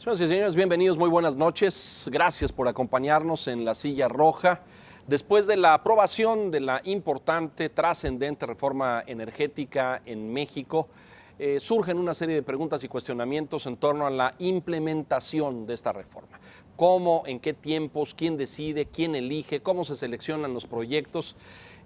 Señoras y señores, bienvenidos, muy buenas noches. Gracias por acompañarnos en La Silla Roja. Después de la aprobación de la importante, trascendente reforma energética en México, surgen una serie de preguntas y cuestionamientos en torno a la implementación de esta reforma. ¿Cómo, en qué tiempos, quién decide, quién elige, cómo se seleccionan los proyectos?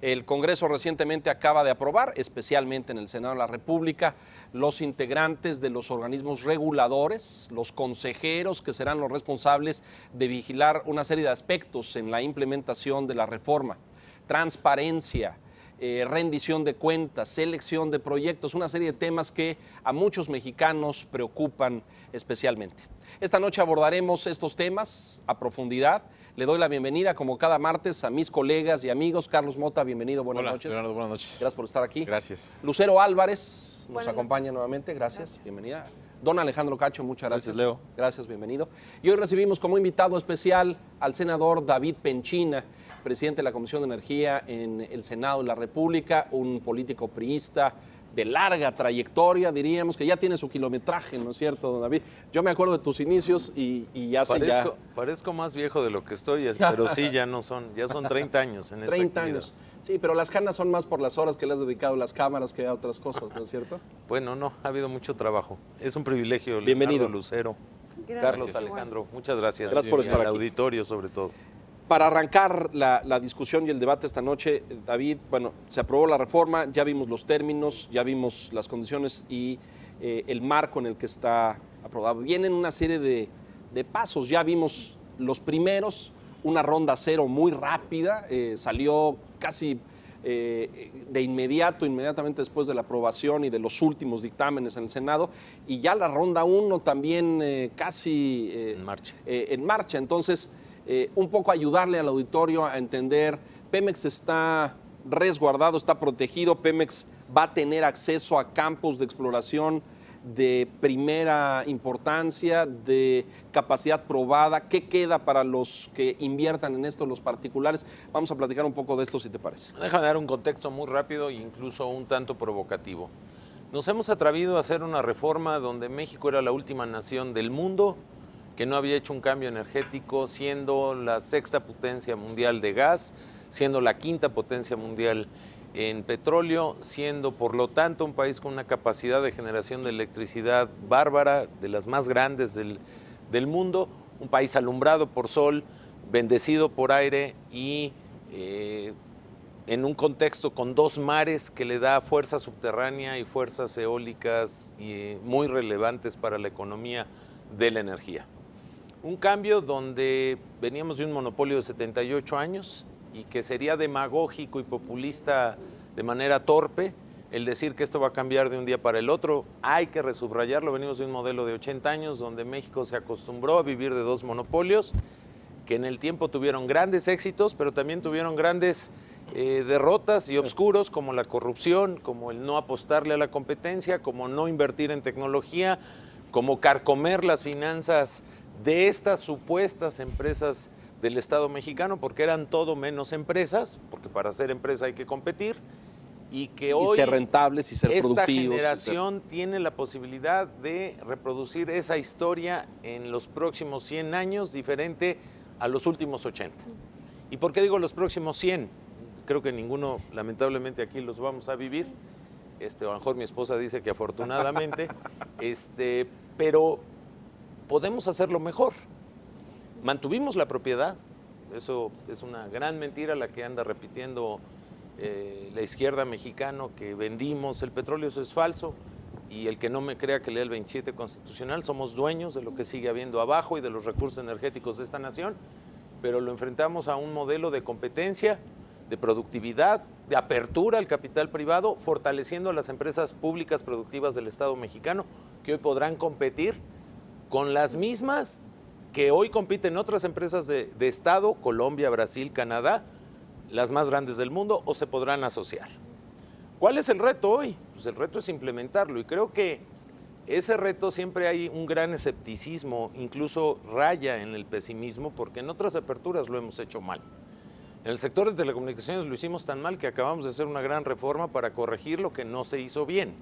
El Congreso recientemente acaba de aprobar, especialmente en el Senado de la República, los integrantes de los organismos reguladores, los consejeros que serán los responsables de vigilar una serie de aspectos en la implementación de la reforma. Transparencia, rendición de cuentas, selección de proyectos, una serie de temas que a muchos mexicanos preocupan especialmente. Esta noche abordaremos estos temas a profundidad. Le doy la bienvenida, como cada martes, a mis colegas y amigos. Carlos Mota, bienvenido, buenas noches. Leonardo, buenas noches. Gracias por estar aquí. Gracias. Lucero Álvarez nos Buenas acompaña noches. nuevamente, gracias, bienvenida. Don Alejandro Cacho, muchas gracias. Gracias, Leo. Gracias, bienvenido. Y hoy recibimos como invitado especial al senador David Penchina, presidente de la Comisión de Energía en el Senado de la República, un político priista de larga trayectoria, diríamos, que ya tiene su kilometraje, ¿no es cierto, don David? Yo me acuerdo de tus inicios y ya sé ya... Parezco más viejo de lo que estoy, pero sí, ya son 30 años en esta 30 actividad. años. Sí, pero las canas son más por las horas que le has dedicado a las cámaras que a otras cosas, ¿no es cierto? Bueno, no, ha habido mucho trabajo. Es un privilegio, Bienvenido. Leonardo, Lucero, Gracias. Carlos, Alejandro, muchas gracias. Gracias por estar al aquí. auditorio sobre todo. Para arrancar la discusión y el debate esta noche, David, bueno, se aprobó la reforma, ya vimos los términos, ya vimos las condiciones y el marco en el que está aprobado. Vienen una serie de pasos, ya vimos los primeros, una ronda cero muy rápida, salió casi de inmediatamente después de la aprobación y de los últimos dictámenes en el Senado, y ya la ronda 1 también casi en marcha. Entonces, un poco ayudarle al auditorio a entender, Pemex está resguardado, está protegido, Pemex va a tener acceso a campos de exploración de primera importancia, de capacidad probada. ¿Qué queda para los que inviertan en esto, los particulares? Vamos a platicar un poco de esto, si te parece. Déjame dar un contexto muy rápido e incluso un tanto provocativo. Nos hemos atrevido a hacer una reforma donde México era la última nación del mundo que no había hecho un cambio energético, siendo la sexta potencia mundial de gas, siendo la quinta potencia mundial en petróleo, siendo por lo tanto un país con una capacidad de generación de electricidad bárbara, de las más grandes del mundo, un país alumbrado por sol, bendecido por aire y en un contexto con dos mares que le da fuerza subterránea y fuerzas eólicas muy relevantes para la economía de la energía. Un cambio donde veníamos de un monopolio de 78 años y que sería demagógico y populista de manera torpe el decir que esto va a cambiar de un día para el otro. Hay que resubrayarlo, venimos de un modelo de 80 años donde México se acostumbró a vivir de dos monopolios que en el tiempo tuvieron grandes éxitos, pero también tuvieron grandes derrotas y obscuros como la corrupción, como el no apostarle a la competencia, como no invertir en tecnología, como carcomer las finanzas de estas supuestas empresas del Estado mexicano, porque eran todo menos empresas, porque para ser empresa hay que competir, y que hoy ser rentables y ser esta productivos. generación tiene la posibilidad de reproducir esa historia en los próximos 100 años, diferente a los últimos 80. ¿Y por qué digo los próximos 100? Creo que ninguno, lamentablemente, aquí los vamos a vivir. A lo mejor mi esposa dice que afortunadamente, pero podemos hacerlo mejor. Mantuvimos la propiedad, eso es una gran mentira la que anda repitiendo la izquierda mexicana, que vendimos el petróleo, eso es falso, y el que no me crea que lea el 27 constitucional, somos dueños de lo que sigue habiendo abajo y de los recursos energéticos de esta nación, pero lo enfrentamos a un modelo de competencia, de productividad, de apertura al capital privado, fortaleciendo a las empresas públicas productivas del Estado mexicano, que hoy podrán competir con las mismas que hoy compiten otras empresas de Estado, Colombia, Brasil, Canadá, las más grandes del mundo, o se podrán asociar. ¿Cuál es el reto hoy? Pues el reto es implementarlo, y creo que ese reto siempre hay un gran escepticismo, incluso raya en el pesimismo, porque en otras aperturas lo hemos hecho mal. En el sector de telecomunicaciones lo hicimos tan mal que acabamos de hacer una gran reforma para corregir lo que no se hizo bien.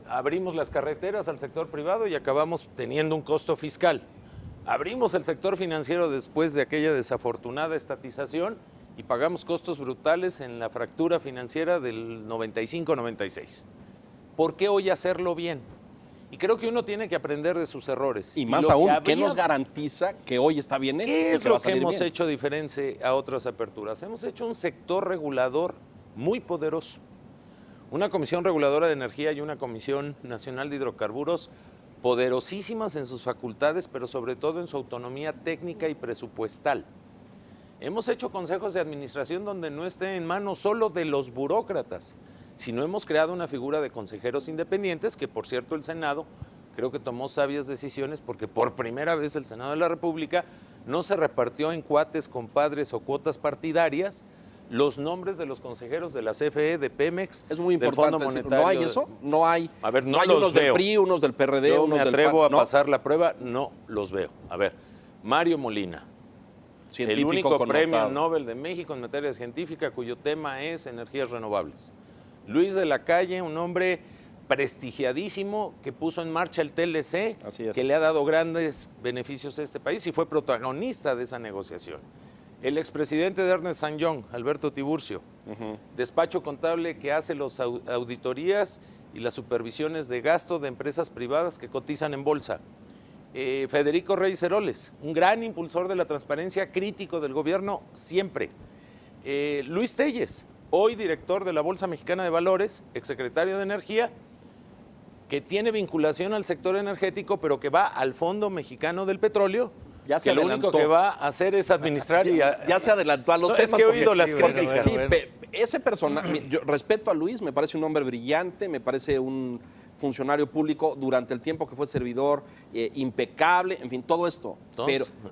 abrimos las carreteras al sector privado y acabamos teniendo un costo fiscal. Abrimos el sector financiero después de aquella desafortunada estatización y pagamos costos brutales en la fractura financiera del 95-96. ¿Por qué hoy hacerlo bien? Y creo que uno tiene que aprender de sus errores. Y más aún, ¿qué nos garantiza que hoy está bien hecho? ¿Qué es lo que hemos hecho diferente a otras aperturas? Hemos hecho un sector regulador muy poderoso. Una comisión reguladora de energía y una comisión nacional de hidrocarburos poderosísimas en sus facultades, pero sobre todo en su autonomía técnica y presupuestal. Hemos hecho consejos de administración donde no esté en manos solo de los burócratas, sino hemos creado una figura de consejeros independientes, que por cierto el Senado creo que tomó sabias decisiones, porque por primera vez el Senado de la República no se repartió en cuates, compadres o cuotas partidarias los nombres de los consejeros de la CFE, de Pemex, es muy del importante. Fondo Monetario. ¿No hay eso? No hay. A ver, no hay los unos veo. del PRI, unos del PRD, Yo unos me del atrevo PAN. a pasar la prueba, no los veo. A ver, Mario Molina, el único premio Nobel de México en materia científica cuyo tema es energías renovables. Luis de la Calle, un hombre prestigiadísimo que puso en marcha el TLC, que le ha dado grandes beneficios a este país y fue protagonista de esa negociación. El expresidente de Ernst & Young, Alberto Tiburcio, despacho contable que hace las auditorías y las supervisiones de gasto de empresas privadas que cotizan en bolsa. Federico Reyes Heroles, un gran impulsor de la transparencia, crítico del gobierno siempre. Luis Telles, hoy director de la Bolsa Mexicana de Valores, exsecretario de Energía, que tiene vinculación al sector energético, pero que va al Fondo Mexicano del Petróleo, que lo único que va a hacer es administrar ya se adelantó a los temas. Es que he oído las críticas. Sí, ese personaje, yo respeto a Luis, me parece un hombre brillante, me parece un funcionario público durante el tiempo que fue servidor, impecable, en fin, todo esto.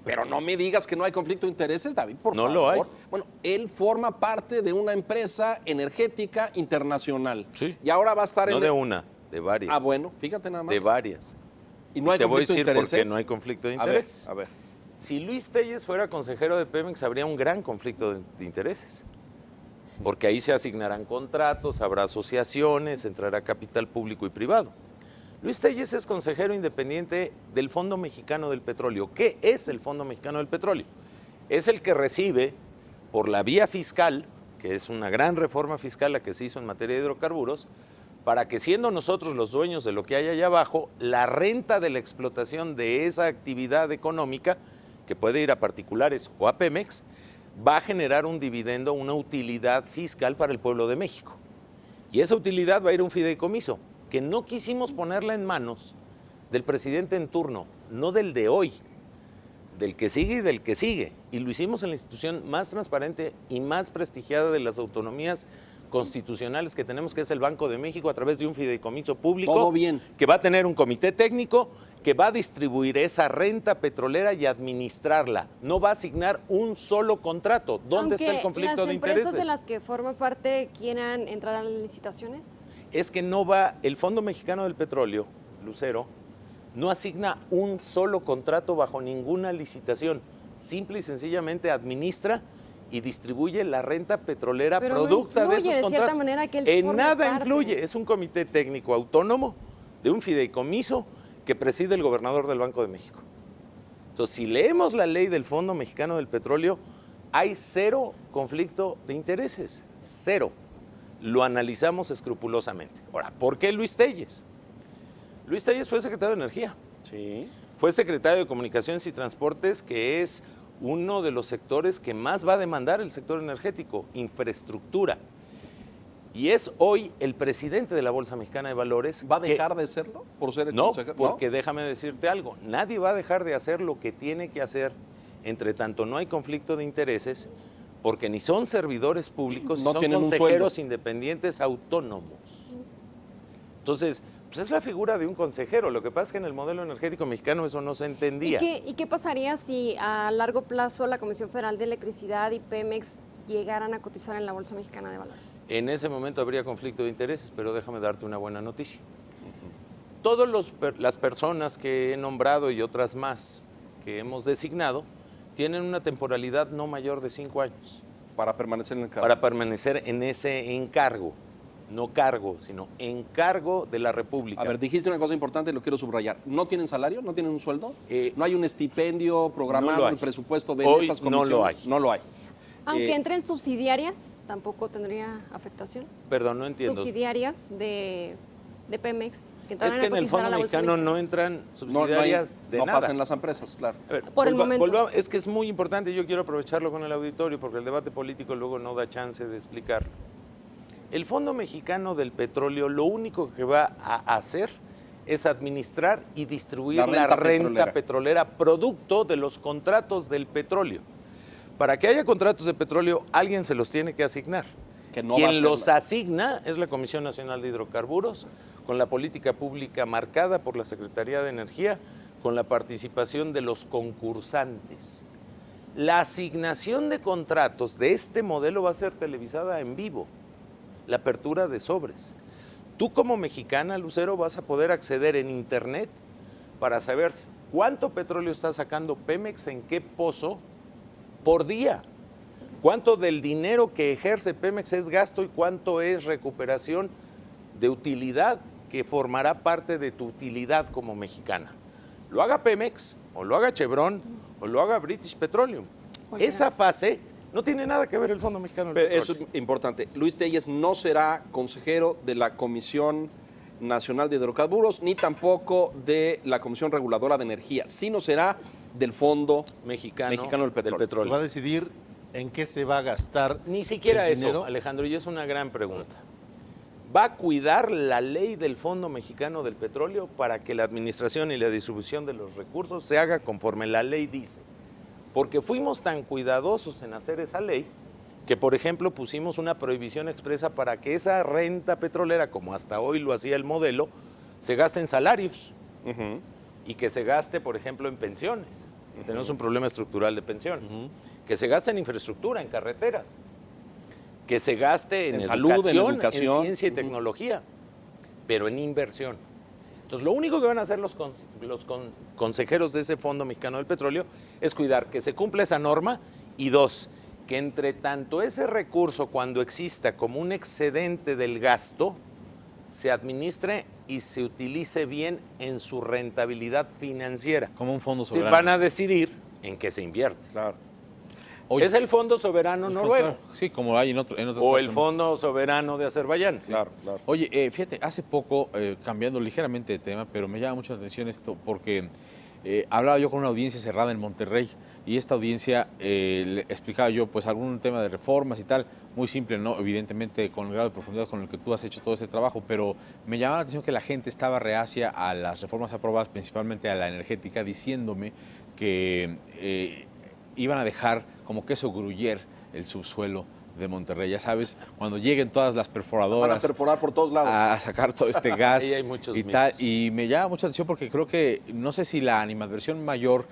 Pero no me digas que no hay conflicto de intereses, David, por favor. No lo hay. Bueno, él forma parte de una empresa energética internacional. Sí. Y ahora va a estar no de una, de varias. Ah, bueno, fíjate nada más. De varias. Y no hay Te voy a conflicto de decir intereses. por qué no hay conflicto de interés. A ver. Si Luis Telles fuera consejero de Pemex, habría un gran conflicto de intereses. Porque ahí se asignarán contratos, habrá asociaciones, entrará capital público y privado. Luis Telles es consejero independiente del Fondo Mexicano del Petróleo. ¿Qué es el Fondo Mexicano del Petróleo? Es el que recibe, por la vía fiscal, que es una gran reforma fiscal la que se hizo en materia de hidrocarburos, para que siendo nosotros los dueños de lo que hay allá abajo, la renta de la explotación de esa actividad económica, que puede ir a particulares o a Pemex, va a generar un dividendo, una utilidad fiscal para el pueblo de México. Y esa utilidad va a ir a un fideicomiso, que no quisimos ponerla en manos del presidente en turno, no del de hoy, del que sigue y del que sigue. Y lo hicimos en la institución más transparente y más prestigiada de las autonomías constitucionales que tenemos, que es el Banco de México, a través de un fideicomiso público. Todo bien. Que va a tener un comité técnico que va a distribuir esa renta petrolera y administrarla. No va a asignar un solo contrato. ¿Dónde está el conflicto de intereses? ¿Las empresas de las que forma parte quieran entrar a las licitaciones? Es que no va, el Fondo Mexicano del Petróleo, Lucero, no asigna un solo contrato bajo ninguna licitación. Simple y sencillamente administra y distribuye la renta petrolera producta de esos contratos. De cierta manera que él en nada influye. Es un comité técnico autónomo de un fideicomiso que preside el gobernador del Banco de México. Entonces, si leemos la ley del Fondo Mexicano del Petróleo, hay cero conflicto de intereses. Cero. Lo analizamos escrupulosamente. Ahora, ¿por qué Luis Telles? Luis Telles fue secretario de Energía. Sí. Fue secretario de Comunicaciones y Transportes, que es uno de los sectores que más va a demandar el sector energético, infraestructura. Y es hoy el presidente de la Bolsa Mexicana de Valores. ¿Va a dejar de serlo por ser el no, consejero? Porque déjame decirte algo, nadie va a dejar de hacer lo que tiene que hacer, entre tanto no hay conflicto de intereses, porque ni son servidores públicos, no son tienen consejeros independientes autónomos. Entonces, pues es la figura de un consejero. Lo que pasa es que en el modelo energético mexicano eso no se entendía. ¿Y qué pasaría si a largo plazo la Comisión Federal de Electricidad y Pemex llegaran a cotizar en la Bolsa Mexicana de Valores? En ese momento habría conflicto de intereses, pero déjame darte una buena noticia. Todas las personas que he nombrado y otras más que hemos designado tienen una temporalidad no mayor de 5 años. Para permanecer en el cargo. Para permanecer en ese encargo. no cargo, sino encargo de la República. A ver, dijiste una cosa importante, lo quiero subrayar. ¿No tienen salario? ¿No tienen un sueldo? ¿No hay un estipendio programado no en el presupuesto de Hoy esas comisiones? no lo hay. No lo hay. Aunque entren subsidiarias, tampoco tendría afectación. Perdón, no entiendo. Subsidiarias de Pemex, que Es entraran que a en el cotizar a Fondo la bolsa Mexicano no mexicana. entran No, subsidiarias de no nada. pasan las empresas, claro. A ver, Por el momento. es que es muy importante, yo quiero aprovecharlo con el auditorio porque el debate político luego no da chance de explicar. El Fondo Mexicano del Petróleo lo único que va a hacer es administrar y distribuir la renta petrolera producto de los contratos del petróleo. Para que haya contratos de petróleo, alguien se los tiene que asignar. Que no va a Quien ser los asigna es la Comisión Nacional de Hidrocarburos, con la política pública marcada por la Secretaría de Energía, con la participación de los concursantes. La asignación de contratos de este modelo va a ser televisada en vivo, la apertura de sobres. Tú como mexicana, Lucero, vas a poder acceder en internet para saber cuánto petróleo está sacando Pemex, en qué pozo, por día. ¿Cuánto del dinero que ejerce Pemex es gasto y cuánto es recuperación de utilidad que formará parte de tu utilidad como mexicana? Lo haga Pemex, o lo haga Chevron, o lo haga British Petroleum. Esa fase no tiene nada que ver el Fondo Mexicano del Petróleo. Eso es importante. Luis Telles no será consejero de la Comisión Nacional de Hidrocarburos, ni tampoco de la Comisión Reguladora de Energía, sino será del Fondo Mexicano del Petróleo. Va a decidir en qué se va a gastar. Ni siquiera el eso, dinero. Alejandro, y es una gran pregunta. ¿Va a cuidar la ley del Fondo Mexicano del Petróleo para que la administración y la distribución de los recursos se haga conforme la ley dice? Porque fuimos tan cuidadosos en hacer esa ley que, por ejemplo, pusimos una prohibición expresa para que esa renta petrolera, como hasta hoy lo hacía el modelo, se gaste en salarios y que se gaste, por ejemplo, en pensiones. Tenemos un problema estructural de pensiones. Que se gaste en infraestructura, en carreteras. Que se gaste en salud, en educación, en ciencia y tecnología, pero en inversión. Entonces, lo único que van a hacer los consejeros de ese Fondo Mexicano del Petróleo es cuidar que se cumpla esa norma y dos, que entre tanto ese recurso, cuando exista como un excedente del gasto, se administre y se utilice bien en su rentabilidad financiera. Como un fondo Sí, soberano. van a decidir en qué se invierte. Claro. Oye, es el Fondo Soberano el Noruego Sí, como hay en otros o el partes. Fondo Soberano de Azerbaiyán. Claro, claro. Oye, fíjate, hace poco, cambiando ligeramente de tema, pero me llama mucho la atención esto porque hablaba yo con una audiencia cerrada en Monterrey y esta audiencia le explicaba yo pues algún tema de reformas y tal, muy simple, ¿no? Evidentemente con el grado de profundidad con el que tú has hecho todo ese trabajo, pero me llamaba la atención que la gente estaba reacia a las reformas aprobadas, principalmente a la energética, diciéndome que iban a dejar como queso gruyer el subsuelo de Monterrey. Ya sabes, cuando lleguen todas las perforadoras Van a perforar por todos lados. a sacar todo este gas Ahí hay muchos y tal. mitos. Y me llama mucha atención porque creo que, no sé si la animadversión mayor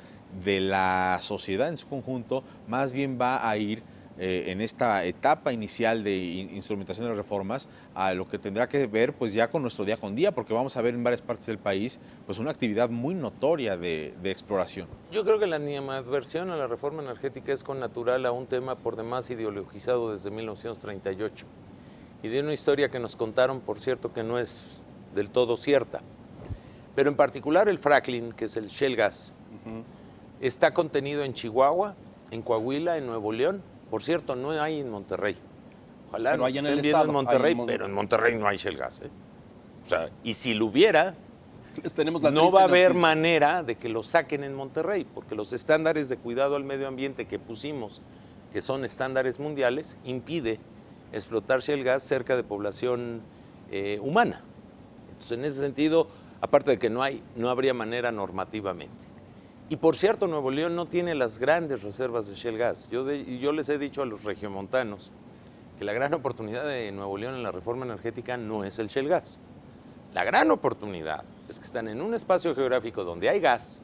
de la sociedad en su conjunto más bien va a ir en esta etapa inicial de instrumentación de las reformas a lo que tendrá que ver pues ya con nuestro día con día, porque vamos a ver en varias partes del país pues una actividad muy notoria de exploración. Yo creo que la animadversión a la reforma energética es connatural a un tema por demás ideologizado desde 1938 y de una historia que nos contaron, por cierto, que no es del todo cierta. Pero en particular el fracking, que es el shale gas, está contenido en Chihuahua, en Coahuila, en Nuevo León. Por cierto, no hay en Monterrey. Ojalá Pero nos hay en estén el viendo estado, en Monterrey, hay en pero en Monterrey no hay shale gas. O sea, y si lo hubiera, Tenemos la no triste va a haber noticia. manera de que lo saquen en Monterrey, porque los estándares de cuidado al medio ambiente que pusimos, que son estándares mundiales, impide explotar shale gas cerca de población humana. Entonces, en ese sentido, aparte de que no habría manera normativamente. Y por cierto, Nuevo León no tiene las grandes reservas de shale gas. Yo les he dicho a los regiomontanos que la gran oportunidad de Nuevo León en la reforma energética no es el shale gas. La gran oportunidad es que están en un espacio geográfico donde hay gas,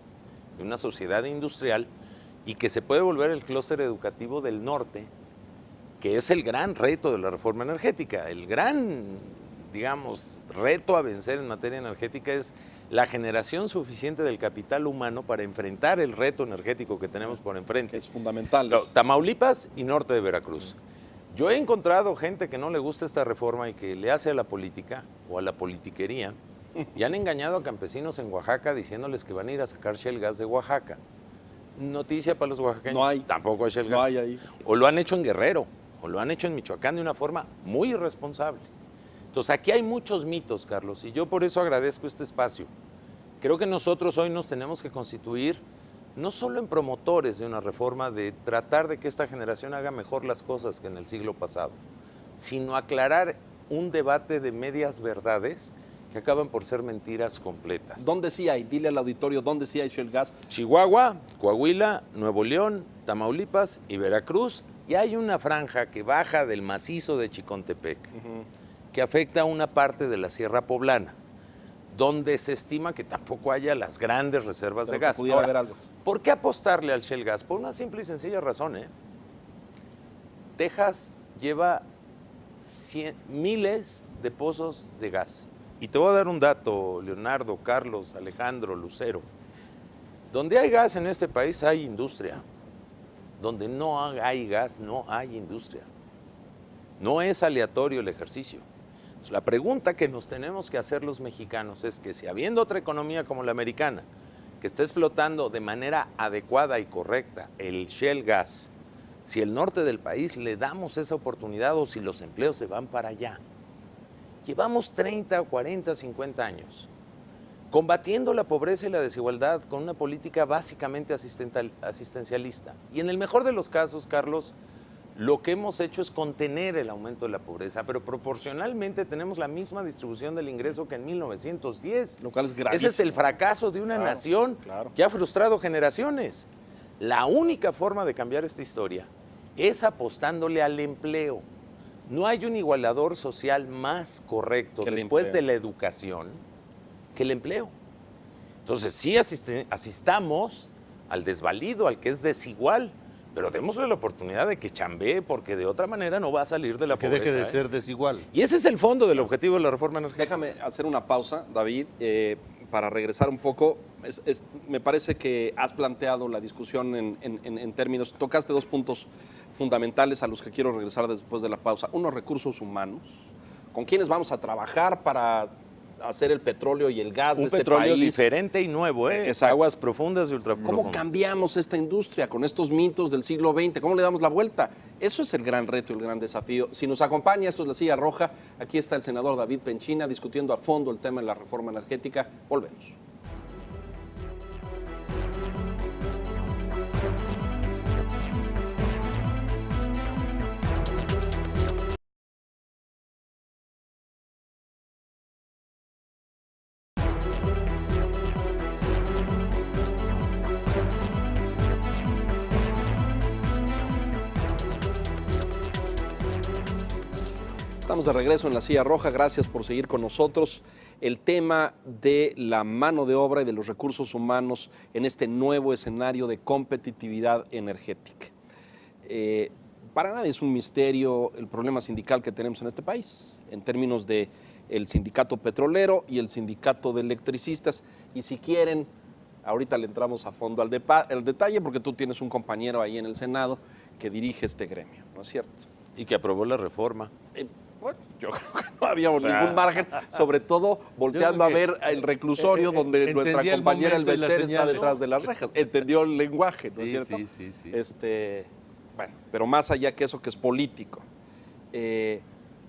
de una sociedad industrial, y que se puede volver el clúster educativo del norte, que es el gran reto de la reforma energética. El gran, digamos, reto a vencer en materia energética es la generación suficiente del capital humano para enfrentar el reto energético que tenemos por enfrente. Es fundamental. Claro, Tamaulipas y norte de Veracruz. Yo he encontrado gente que no le gusta esta reforma y que le hace a la política o a la politiquería y han engañado a campesinos en Oaxaca diciéndoles que van a ir a sacar shell gas de Oaxaca. Noticia para los oaxaqueños, No hay. tampoco hay shell gas. No hay ahí. O lo han hecho en Guerrero, o lo han hecho en Michoacán de una forma muy irresponsable. Entonces aquí hay muchos mitos, Carlos, y yo por eso agradezco este espacio. Creo que nosotros hoy nos tenemos que constituir no solo en promotores de una reforma, de tratar de que esta generación haga mejor las cosas que en el siglo pasado, sino aclarar un debate de medias verdades que acaban por ser mentiras completas. ¿Dónde sí hay? Dile al auditorio, ¿dónde sí hay shale gas? Chihuahua, Coahuila, Nuevo León, Tamaulipas y Veracruz, y hay una franja que baja del macizo de Chicontepec, que afecta a una parte de la Sierra Poblana, donde se estima que tampoco haya las grandes reservas Pero de que gas. pudiera haber algo. ¿Por qué apostarle al shale gas? Por una simple y sencilla razón. Texas lleva miles de pozos de gas. Y te voy a dar un dato, Leonardo, Carlos, Alejandro, Lucero. Donde hay gas en este país hay industria. Donde no hay gas, no hay industria. No es aleatorio el ejercicio. La pregunta que nos tenemos que hacer los mexicanos es que si habiendo otra economía como la americana, que está explotando de manera adecuada y correcta el shale gas, si el norte del país le damos esa oportunidad o si los empleos se van para allá. Llevamos 30, 40, 50 años combatiendo la pobreza y la desigualdad con una política básicamente asistencialista. Y en el mejor de los casos, Carlos, lo que hemos hecho es contener el aumento de la pobreza, pero proporcionalmente tenemos la misma distribución del ingreso que en 1910. Lo cual es gravísimo. Ese es el fracaso de una nación que ha frustrado generaciones. La única forma de cambiar esta historia es apostándole al empleo. No hay un igualador social más correcto después de la educación que el empleo. Entonces sí asistamos al desvalido, al que es desigual, pero démosle la oportunidad de que chambee, porque de otra manera no va a salir de la pobreza. Que deje de ser desigual. Y ese es el fondo del objetivo de la reforma energética. Déjame hacer una pausa, David, para regresar un poco. Me parece que has planteado la discusión en términos, tocaste dos puntos fundamentales a los que quiero regresar después de la pausa. Uno, recursos humanos. ¿Con quiénes vamos a trabajar para hacer el petróleo y el gas de este país? Un petróleo diferente y nuevo, Exacto. Aguas profundas y ultraprofundas. ¿Cómo cambiamos esta industria con estos mitos del siglo XX? ¿Cómo le damos la vuelta? Eso es el gran reto y el gran desafío. Si nos acompaña, esto es La Silla Roja. Aquí está el senador David Penchina discutiendo a fondo el tema de la reforma energética. Volvemos. Estamos de regreso en La Silla Roja, gracias por seguir con nosotros. El tema de la mano de obra y de los recursos humanos en este nuevo escenario de competitividad energética. Para nadie es un misterio el problema sindical que tenemos en este país, en términos de el sindicato petrolero y el sindicato de electricistas. Y si quieren, ahorita le entramos a fondo al detalle, porque tú tienes un compañero ahí en el Senado que dirige este gremio, ¿no es cierto? Y que aprobó la reforma. Bueno, yo creo que no habíamos ningún margen, sobre todo volteando a ver el reclusorio donde nuestra compañera El Bester está detrás de las rejas. Entendió el lenguaje, ¿no es cierto? Sí. Bueno, pero más allá que eso, que es político.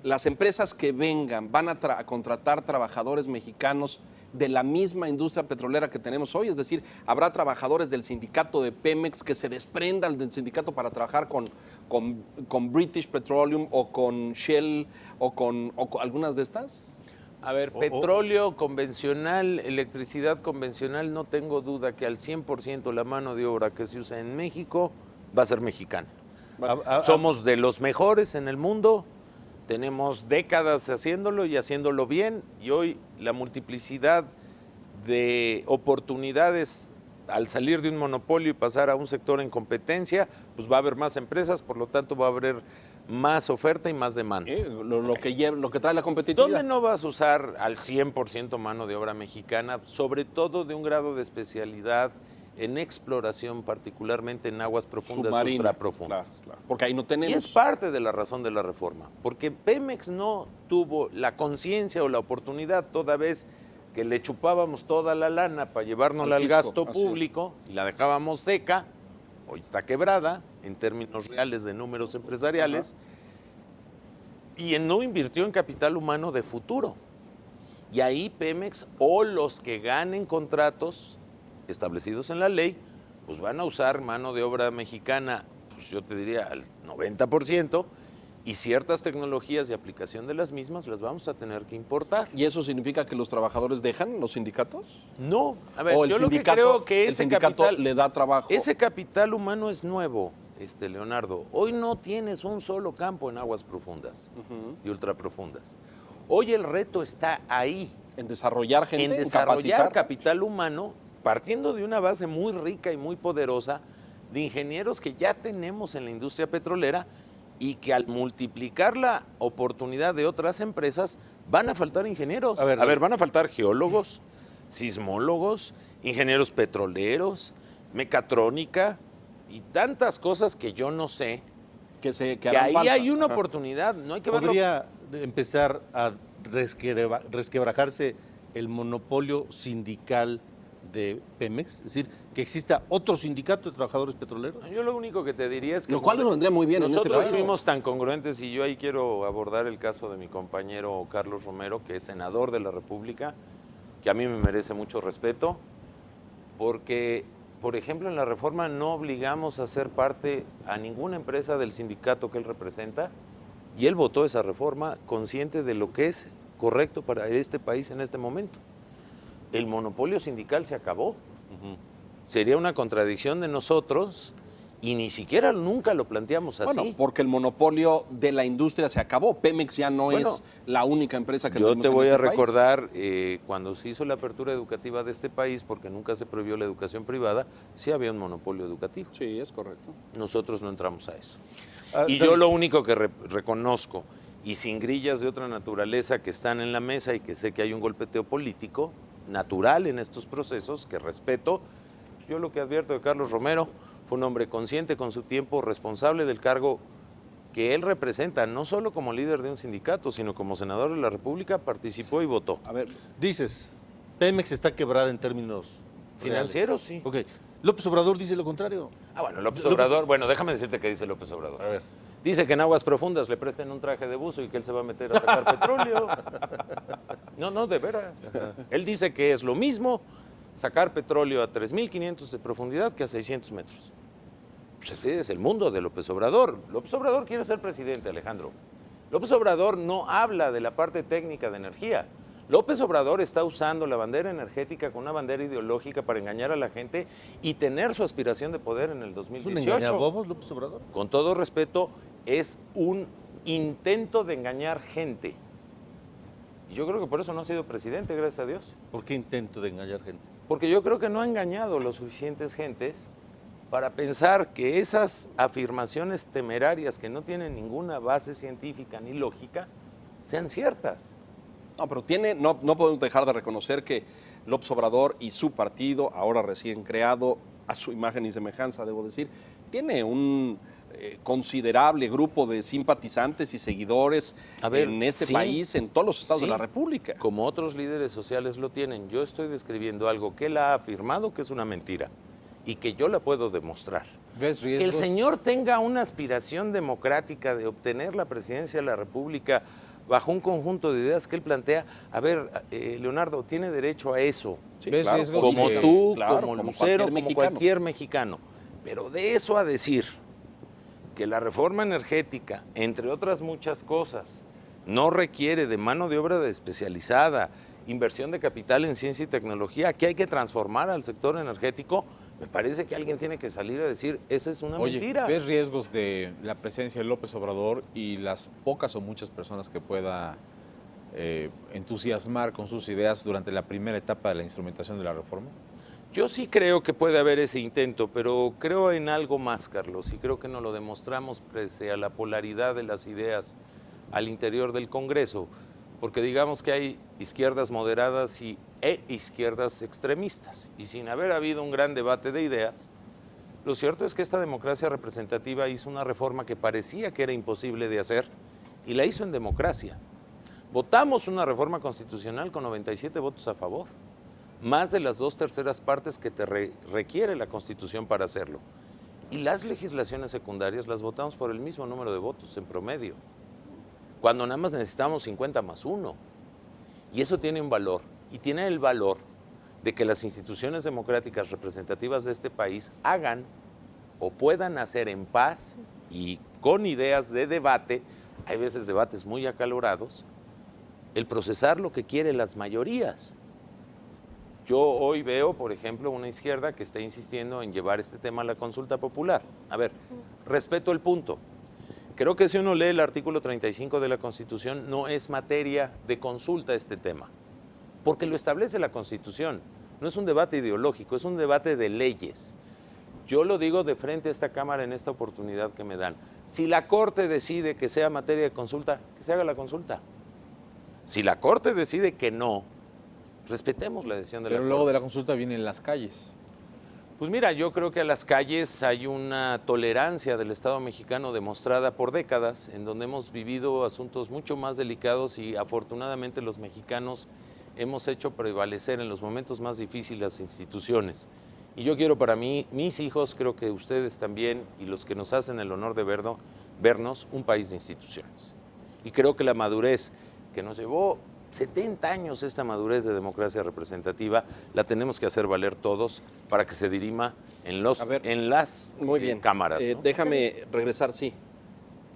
Las empresas que vengan van a contratar trabajadores mexicanos de la misma industria petrolera que tenemos hoy, es decir, habrá trabajadores del sindicato de Pemex que se desprendan del sindicato para trabajar con British Petroleum o con Shell o con algunas de estas. A ver, petróleo convencional, electricidad convencional, no tengo duda que al 100% la mano de obra que se usa en México va a ser mexicana. Somos de los mejores en el mundo. Tenemos décadas haciéndolo y haciéndolo bien, y hoy la multiplicidad de oportunidades al salir de un monopolio y pasar a un sector en competencia, pues va a haber más empresas, por lo tanto va a haber más oferta y más demanda. Lo que trae la competitividad. ¿Dónde no vas a usar al 100% mano de obra mexicana, sobre todo de un grado de especialidad en exploración, particularmente en aguas profundas, Submarina, ultraprofundas. claro. Porque ahí no Y tenemos. es parte de la razón de la reforma, porque Pemex no tuvo la conciencia o la oportunidad, toda vez que le chupábamos toda la lana para llevárnosla Al al fisco, gasto así es. público y la dejábamos seca, hoy está quebrada en términos reales de números empresariales, y no invirtió en capital humano de futuro. Y ahí Pemex o los que ganen contratos establecidos en la ley, pues van a usar mano de obra mexicana, pues yo te diría al 90%, y ciertas tecnologías y aplicación de las mismas las vamos a tener que importar. ¿Y eso significa que los trabajadores dejan los sindicatos? No, a ver, ¿O el yo lo que sindicato, creo que el ese sindicato capital, le da trabajo? ese capital humano es nuevo, Leonardo. Hoy no tienes un solo campo en aguas profundas y ultraprofundas. Hoy el reto está ahí, En desarrollar gente, en en desarrollar capacitar. capital humano, partiendo de una base muy rica y muy poderosa de ingenieros que ya tenemos en la industria petrolera y que al multiplicar la oportunidad de otras empresas van a faltar ingenieros. A ver, Van a faltar geólogos, sismólogos, ingenieros petroleros, mecatrónica y tantas cosas que yo no sé. Que Que harán ahí falta. hay una Ajá. oportunidad, no hay que verlo. ¿Podría empezar a resquebrajarse el monopolio sindical de Pemex? Es decir, que exista otro sindicato de trabajadores petroleros. Yo lo único que te diría es que Lo cual nos vendría muy bien en este nosotros país. fuimos tan congruentes, y yo ahí quiero abordar el caso de mi compañero Carlos Romero, que es senador de la República, que a mí me merece mucho respeto, porque, por ejemplo, en la reforma no obligamos a ser parte a ninguna empresa del sindicato que él representa, y él votó esa reforma consciente de lo que es correcto para este país en este momento. El monopolio sindical se acabó. Sería una contradicción de nosotros y ni siquiera nunca lo planteamos así. Bueno, porque el monopolio de la industria se acabó. Pemex ya no Bueno, es la única empresa que yo tenemos te en voy este a país. recordar, cuando se hizo la apertura educativa de este país, porque nunca se prohibió la educación privada, sí había un monopolio educativo. Sí, es correcto. Nosotros no entramos a eso. Ah, Y yo lo único que reconozco, y sin grillas de otra naturaleza que están en la mesa y que sé que hay un golpeteo político natural en estos procesos, que respeto, yo lo que advierto de Carlos Romero fue un hombre consciente con su tiempo, responsable del cargo que él representa, no solo como líder de un sindicato, sino como senador de la República, participó y votó. A ver, Dices, Pemex está quebrada en términos Financieros, sí. reales. Ok. López Obrador dice lo contrario. Ah, bueno, López Obrador, bueno, déjame decirte qué dice López Obrador. A ver. Dice que en aguas profundas le presten un traje de buzo y que él se va a meter a sacar petróleo. No, de veras. Él dice que es lo mismo sacar petróleo a 3.500 de profundidad que a 600 metros. Pues ese es el mundo de López Obrador. López Obrador quiere ser presidente, Alejandro. López Obrador no habla de la parte técnica de energía. López Obrador está usando la bandera energética como una bandera ideológica para engañar a la gente y tener su aspiración de poder en el ¿Es un 2018. engañabobos, López Obrador? Con todo respeto, es un intento de engañar gente. Y yo creo que por eso no ha sido presidente, gracias a Dios. ¿Por qué intento de engañar gente? Porque yo creo que no ha engañado lo suficientes gentes para pensar que esas afirmaciones temerarias que no tienen ninguna base científica ni lógica sean ciertas. no, pero no podemos dejar de reconocer que López Obrador y su partido, ahora recién creado, a su imagen y semejanza, debo decir, tiene un considerable grupo de simpatizantes y seguidores A ver, en este sí, país, en todos los estados sí, de la República. Como otros líderes sociales lo tienen. Yo estoy describiendo algo que él ha afirmado que es una mentira y que yo la puedo demostrar. ¿Ves Que el riesgos? señor tenga una aspiración democrática de obtener la presidencia de la República bajo un conjunto de ideas que él plantea. A ver, Leonardo, tiene derecho a eso. Sí, ¿Ves claro, riesgos? Como que- tú, claro, como como Lucero, cualquier como mexicano. cualquier mexicano. Pero de eso a decir que la reforma energética, entre otras muchas cosas, no requiere de mano de obra especializada, inversión de capital en ciencia y tecnología, que hay que transformar al sector energético, me parece que alguien tiene que salir a decir, esa es una Oye, mentira. ¿ves riesgos de la presencia de López Obrador y las pocas o muchas personas que pueda entusiasmar con sus ideas durante la primera etapa de la instrumentación de la reforma? Yo sí creo que puede haber ese intento, pero creo en algo más, Carlos, y creo que nos lo demostramos pese a la polaridad de las ideas al interior del Congreso. porque digamos que hay izquierdas moderadas e izquierdas extremistas. Y sin haber habido un gran debate de ideas, lo cierto es que esta democracia representativa hizo una reforma que parecía que era imposible de hacer y la hizo en democracia. Votamos una reforma constitucional con 97 votos a favor, más de las 2/3 partes que te requiere la Constitución para hacerlo. Y las legislaciones secundarias las votamos por el mismo número de votos en promedio, cuando nada más necesitamos 50+1. Y eso tiene un valor, y tiene el valor de que las instituciones democráticas representativas de este país hagan o puedan hacer en paz y con ideas de debate, hay veces debates muy acalorados, el procesar lo que quieren las mayorías. Yo hoy veo, por ejemplo, una izquierda que está insistiendo en llevar este tema a la consulta popular. A ver, respeto el punto. Creo que si uno lee el artículo 35 de la Constitución, no es materia de consulta este tema, porque lo establece la Constitución. No es un debate ideológico, es un debate de leyes. Yo lo digo de frente a esta Cámara en esta oportunidad que me dan. Si la Corte decide que sea materia de consulta, que se haga la consulta. Si la Corte decide que no, respetemos la decisión de la Pero Corte. luego de la consulta vienen las calles. Pues mira, yo creo que a las calles hay una tolerancia del Estado mexicano demostrada por décadas, en donde hemos vivido asuntos mucho más delicados y afortunadamente los mexicanos hemos hecho prevalecer en los momentos más difíciles las instituciones. Y yo quiero para mí, mis hijos, creo que ustedes también y los que nos hacen el honor de vernos, un país de instituciones. Y creo que la madurez que nos llevó 70 años, esta madurez de democracia representativa, la tenemos que hacer valer todos para que se dirima en las Muy bien. cámaras. ¿No? Déjame regresar, sí.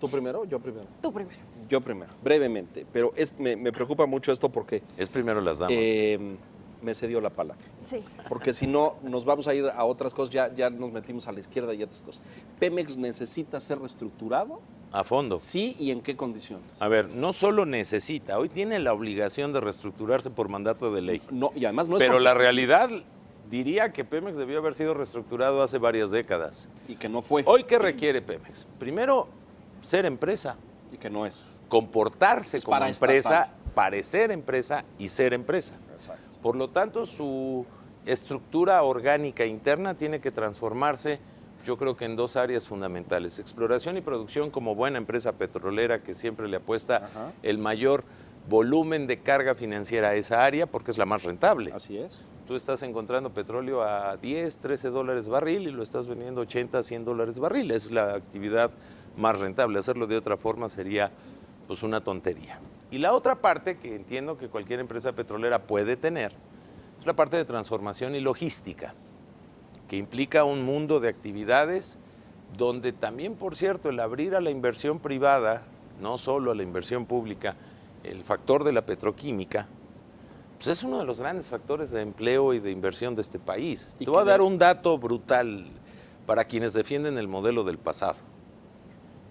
¿Tú primero? Yo primero. Tú primero. Yo primero, brevemente. Pero me preocupa mucho esto porque Es primero las damas. me cedió la palabra. Sí. Porque si no, nos vamos a ir a otras cosas, ya nos metimos a la izquierda y a otras cosas. ¿Pemex necesita ser reestructurado? A fondo. Sí, ¿y en qué condiciones? A ver, no solo necesita, hoy tiene la obligación de reestructurarse por mandato de ley. No, y además no es Pero la porque- realidad diría que Pemex debió haber sido reestructurado hace varias décadas. y que no fue, Hoy, ¿qué requiere Pemex? Primero, ser empresa, y que no es. comportarse Es como para empresa, estatal. parecer empresa y ser empresa. Exacto. Por lo tanto, su estructura orgánica interna tiene que transformarse, yo creo que en dos áreas fundamentales. Exploración y producción como buena empresa petrolera que siempre le apuesta Ajá. el mayor volumen de carga financiera a esa área porque es la más rentable. Así es. Tú estás encontrando petróleo a 10, 13 dólares barril y lo estás vendiendo 80, 100 dólares barril. Es la actividad más rentable. Hacerlo de otra forma sería pues una tontería. Y la otra parte que entiendo que cualquier empresa petrolera puede tener es la parte de transformación y logística, que implica un mundo de actividades donde también, por cierto, el abrir a la inversión privada, no solo a la inversión pública, el factor de la petroquímica, pues es uno de los grandes factores de empleo y de inversión de este país. Y Te voy a que dar un dato brutal para quienes defienden el modelo del pasado.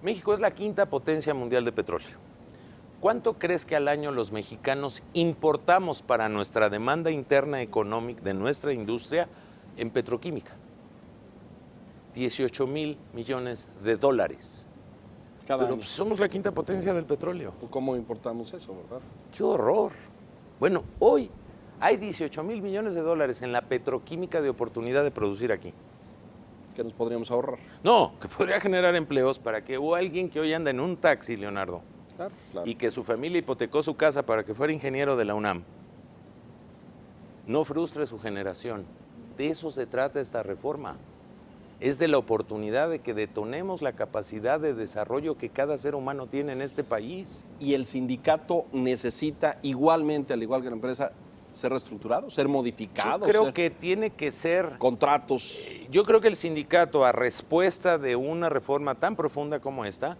México es la quinta potencia mundial de petróleo. ¿Cuánto crees que al año los mexicanos importamos para nuestra demanda interna económica de nuestra industria en petroquímica? 18,000 millones de dólares. Cada Pero año. pues, somos la quinta potencia del petróleo. ¿Cómo importamos eso, verdad? ¡Qué horror! Bueno, hoy hay 18,000 millones de dólares en la petroquímica de oportunidad de producir aquí. Que nos podríamos ahorrar. No, que podría generar empleos para que hubo alguien que hoy anda en un taxi, Leonardo, Claro, claro. y que su familia hipotecó su casa para que fuera ingeniero de la UNAM. No frustre su generación. De eso se trata esta reforma. Es de la oportunidad de que detonemos la capacidad de desarrollo que cada ser humano tiene en este país. Y el sindicato necesita igualmente, al igual que la empresa, ser reestructurado, ser modificado. Yo creo ser- que tiene que ser... contratos. Yo creo que el sindicato, a respuesta de una reforma tan profunda como esta,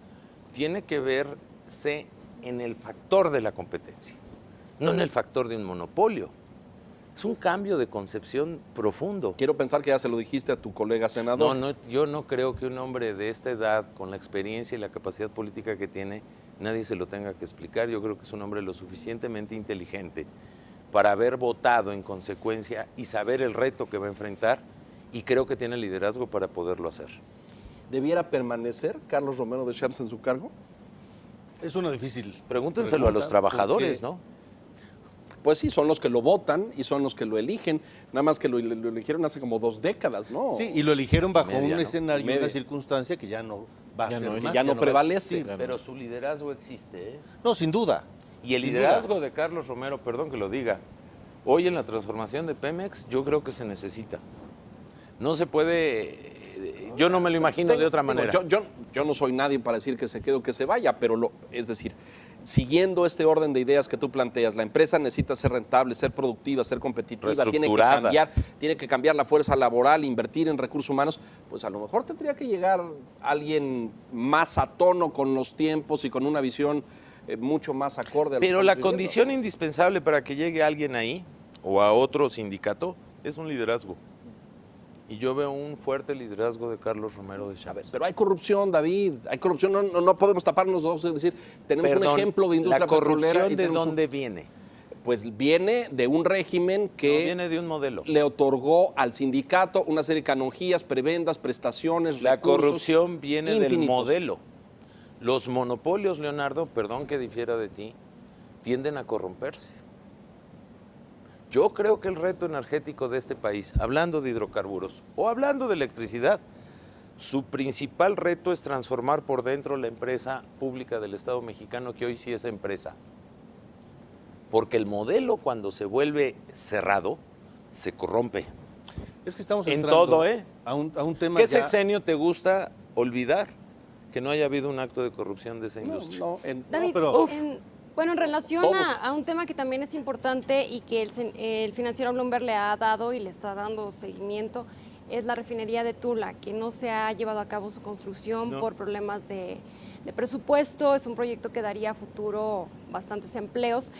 tiene que verse en el factor de la competencia, no en el factor de un monopolio. Es un cambio de concepción profundo. Quiero pensar que ya se lo dijiste a tu colega senador. No, yo no creo que un hombre de esta edad, con la experiencia y la capacidad política que tiene, nadie se lo tenga que explicar. Yo creo que es un hombre lo suficientemente inteligente para haber votado en consecuencia y saber el reto que va a enfrentar, y creo que tiene liderazgo para poderlo hacer. ¿Debiera permanecer Carlos Romero de Champs en su cargo? Es una difícil. Pregúntenselo a los pregunta, trabajadores, porque- ¿no? Pues sí, son los que lo votan y son los que lo eligen. Nada más que lo eligieron hace como 2 décadas, ¿no? Sí, y lo eligieron bajo Media, un ¿no? escenario y Media. una circunstancia que ya no va a Ya ser no es. más, Que ya no va a prevalece. existir. Pero su liderazgo existe, ¿eh? No, sin duda. Y el Sin liderazgo duda. de Carlos Romero, perdón que lo diga, hoy en la transformación de Pemex, yo creo que se necesita. No se puede, yo no me lo imagino de otra Digo, manera. yo no soy nadie para decir que se quede o que se vaya, pero es decir, siguiendo este orden de ideas que tú planteas, la empresa necesita ser rentable, ser productiva, ser competitiva, Reestructurada. tiene que cambiar la fuerza laboral, invertir en recursos humanos, pues a lo mejor tendría que llegar alguien más a tono con los tiempos y con una visión mucho más acorde a lo que Pero estamos la viviendo. condición indispensable para que llegue alguien ahí o a otro sindicato es un liderazgo. Y yo veo un fuerte liderazgo de Carlos Romero de A ver, Chávez. pero hay corrupción, David, hay corrupción, no podemos taparnos los ojos, es decir, tenemos un Perdón, ejemplo de industria ¿la petrolera. corrupción y de tenemos dónde viene? pues viene de un régimen No, que viene de un modelo. le otorgó al sindicato una serie de canonjías, prebendas, prestaciones, La recursos corrupción viene del infinitos. modelo. Los monopolios, Leonardo, perdón que difiera de ti, tienden a corromperse. Yo creo que el reto energético de este país, hablando de hidrocarburos o hablando de electricidad, su principal reto es transformar por dentro la empresa pública del Estado mexicano, que hoy sí es empresa. Porque el modelo, cuando se vuelve cerrado, se corrompe. Es que estamos En entrando todo, ¿eh? a un tema ¿Qué ya- sexenio te gusta olvidar que no haya habido un acto de corrupción de esa industria? David, pero- bueno, en relación Todos. a un tema que también es importante y que el financiero Bloomberg le ha dado y le está dando seguimiento, es la refinería de Tula, que no se ha llevado a cabo su construcción No. por problemas de presupuesto. Es un proyecto que daría a futuro bastantes empleos.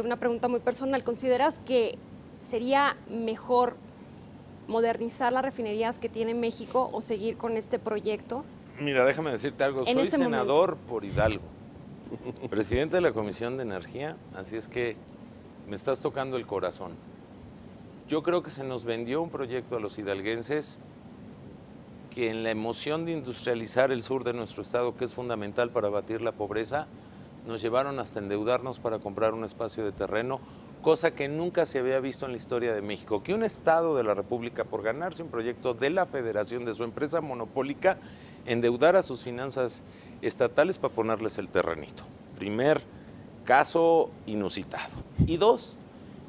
Una pregunta muy personal, ¿consideras que sería mejor modernizar las refinerías que tiene México o seguir con este proyecto? Mira, déjame decirte algo. En Soy este senador por Hidalgo, presidente de la Comisión de Energía, así es que me estás tocando el corazón. Yo creo que se nos vendió un proyecto a los hidalguenses que en la emoción de industrializar el sur de nuestro estado, que es fundamental para abatir la pobreza, nos llevaron hasta endeudarnos para comprar un espacio de terreno, cosa que nunca se había visto en la historia de México, que un estado de la República, por ganarse un proyecto de la federación, de su empresa monopólica, endeudara sus finanzas estatales para ponerles el terrenito. Primer caso inusitado. Y dos,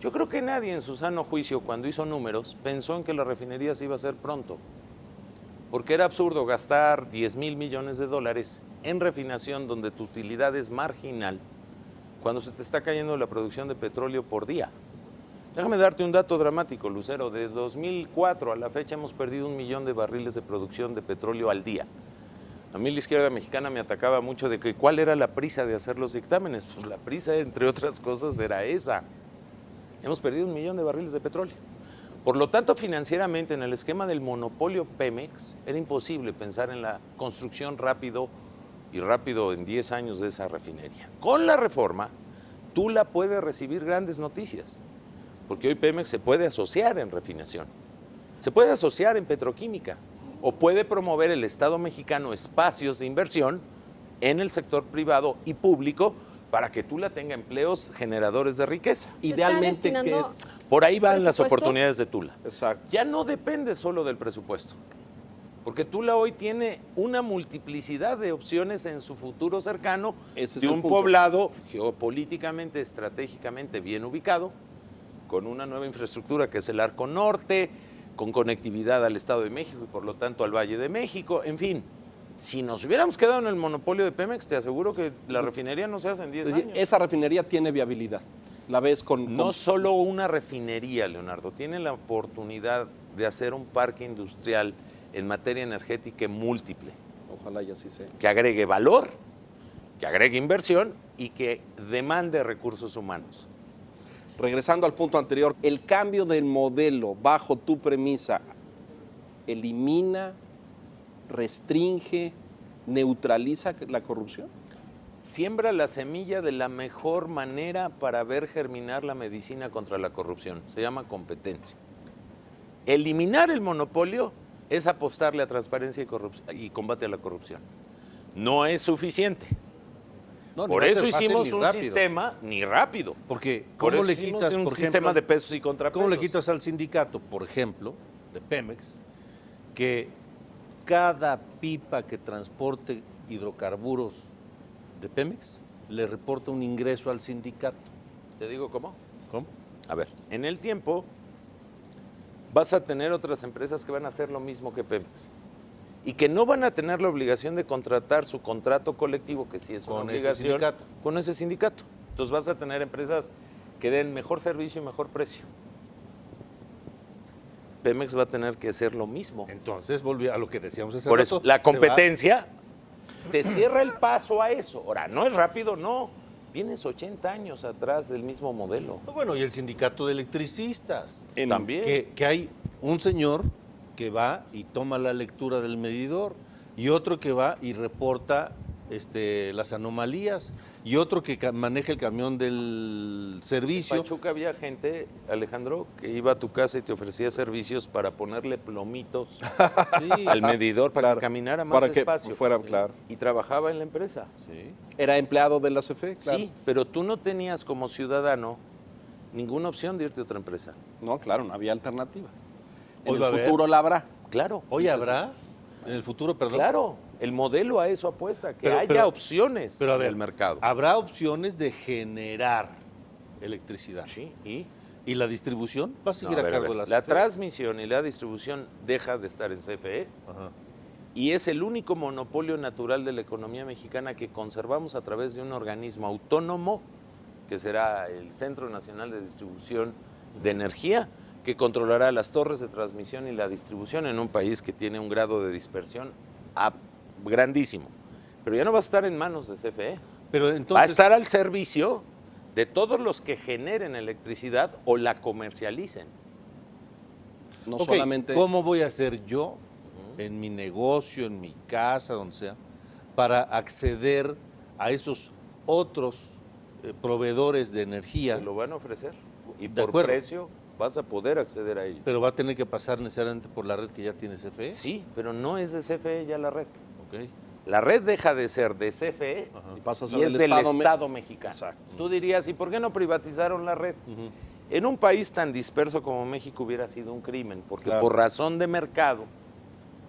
yo creo que nadie en su sano juicio, cuando hizo números, pensó en que la refinería se iba a hacer pronto. Porque era absurdo gastar 10,000 millones de dólares en refinación donde tu utilidad es marginal cuando se te está cayendo la producción de petróleo por día. Déjame darte un dato dramático, Lucero. De 2004 a la fecha hemos perdido 1 millón de barriles de producción de petróleo al día. A mí la izquierda mexicana me atacaba mucho de que cuál era la prisa de hacer los dictámenes. Pues la prisa, entre otras cosas, era esa. Hemos perdido 1 millón de barriles de petróleo. Por lo tanto, financieramente, en el esquema del monopolio Pemex, era imposible pensar en la construcción rápido en 10 años de esa refinería. Con la reforma, Tula puede recibir grandes noticias, porque hoy Pemex se puede asociar en refinación, se puede asociar en petroquímica, o puede promover el Estado mexicano espacios de inversión en el sector privado y público para que Tula tenga empleos generadores de riqueza. ¿Se está Idealmente destinando Por ahí van las presupuesto? oportunidades de Tula. Exacto. Ya no depende solo del presupuesto, porque Tula hoy tiene una multiplicidad de opciones en su futuro cercano Ese es de el un punto. poblado geopolíticamente, estratégicamente bien ubicado, con una nueva infraestructura que es el Arco Norte, con conectividad al Estado de México y por lo tanto al Valle de México, en fin. Si nos hubiéramos quedado en el monopolio de Pemex, te aseguro que la refinería no se hace en 10 Es decir, años. esa refinería tiene viabilidad. La ves con... No solo una refinería, Leonardo, tiene la oportunidad de hacer un parque industrial en materia energética múltiple, Ojalá y así sea. que agregue valor, que agregue inversión y que demande recursos humanos. Regresando al punto anterior, el cambio del modelo bajo tu premisa elimina, restringe, neutraliza la corrupción. Siembra la semilla de la mejor manera para ver germinar la medicina contra la corrupción. Se llama competencia. Eliminar el monopolio es apostarle a transparencia y combate a la corrupción. No es suficiente. No, ni Por va a eso ser fácil hicimos ni un rápido. sistema ni rápido. Porque, Por ¿cómo eso le hicimos quitas, un por sistema ejemplo, de pesos y contrapesos? ¿cómo le quitas al sindicato, por ejemplo, de Pemex, que cada pipa que transporte hidrocarburos de Pemex le reporta un ingreso al sindicato? ¿Te digo cómo? ¿Cómo? A ver, en el tiempo vas a tener otras empresas que van a hacer lo mismo que Pemex y que no van a tener la obligación de contratar su contrato colectivo, que sí es una Con ese obligación, sindicato. con ese sindicato. Entonces vas a tener empresas que den mejor servicio y mejor precio. Pemex va a tener que hacer lo mismo. Entonces, volví a lo que decíamos hace Por rato, eso, la se va- competencia te cierra el paso a eso. Ahora, no es rápido, no. Vienes 80 años atrás del mismo modelo. Bueno, y el sindicato de electricistas. También. Que hay un señor que va y toma la lectura del medidor, y otro que va y reporta las anomalías, y otro que maneja el camión del En servicio. Pachuca había gente, Alejandro, que iba a tu casa y te ofrecía servicios para ponerle plomitos Sí. al medidor para Claro, que caminara más para que despacio. fuera, claro. Y trabajaba en la empresa. Sí. Era empleado de la CFE, claro. Sí, pero tú no tenías como ciudadano ninguna opción de irte a otra empresa. No, claro, no había alternativa. En Hoy va a el haber. futuro la habrá. Claro. Hoy Dices, habrá, en el futuro, perdón. Claro, el modelo a eso apuesta, que Pero- haya pero- opciones Pero a en ver, el mercado. habrá opciones de generar electricidad. Sí, y ¿Y la distribución va a seguir No, a ver, cargo ver. de la La CFE? transmisión y la distribución deja de estar en CFE Ajá. y es el único monopolio natural de la economía mexicana que conservamos a través de un organismo autónomo que será el Centro Nacional de Distribución de Energía, que controlará las torres de transmisión y la distribución en un país que tiene un grado de dispersión grandísimo. Pero ya no va a estar en manos de CFE, Pero entonces, va a estar al servicio de todos los que generen electricidad o la comercialicen. No ok, solamente. ¿cómo voy a hacer yo en mi negocio, en mi casa, donde sea, para acceder a esos otros proveedores de energía? Te lo van a ofrecer y De por acuerdo. precio vas a poder acceder a ello. Pero va a tener que pasar necesariamente por la red que ya tiene CFE. Sí, pero no es de CFE ya la red. Ok. La red deja de ser de CFE Y pasa a ser y es del Estado mexicano. Exacto. Tú dirías, ¿y por qué no privatizaron la red? Ujú. En un país tan disperso como México hubiera sido un crimen, porque Claro. por razón de mercado,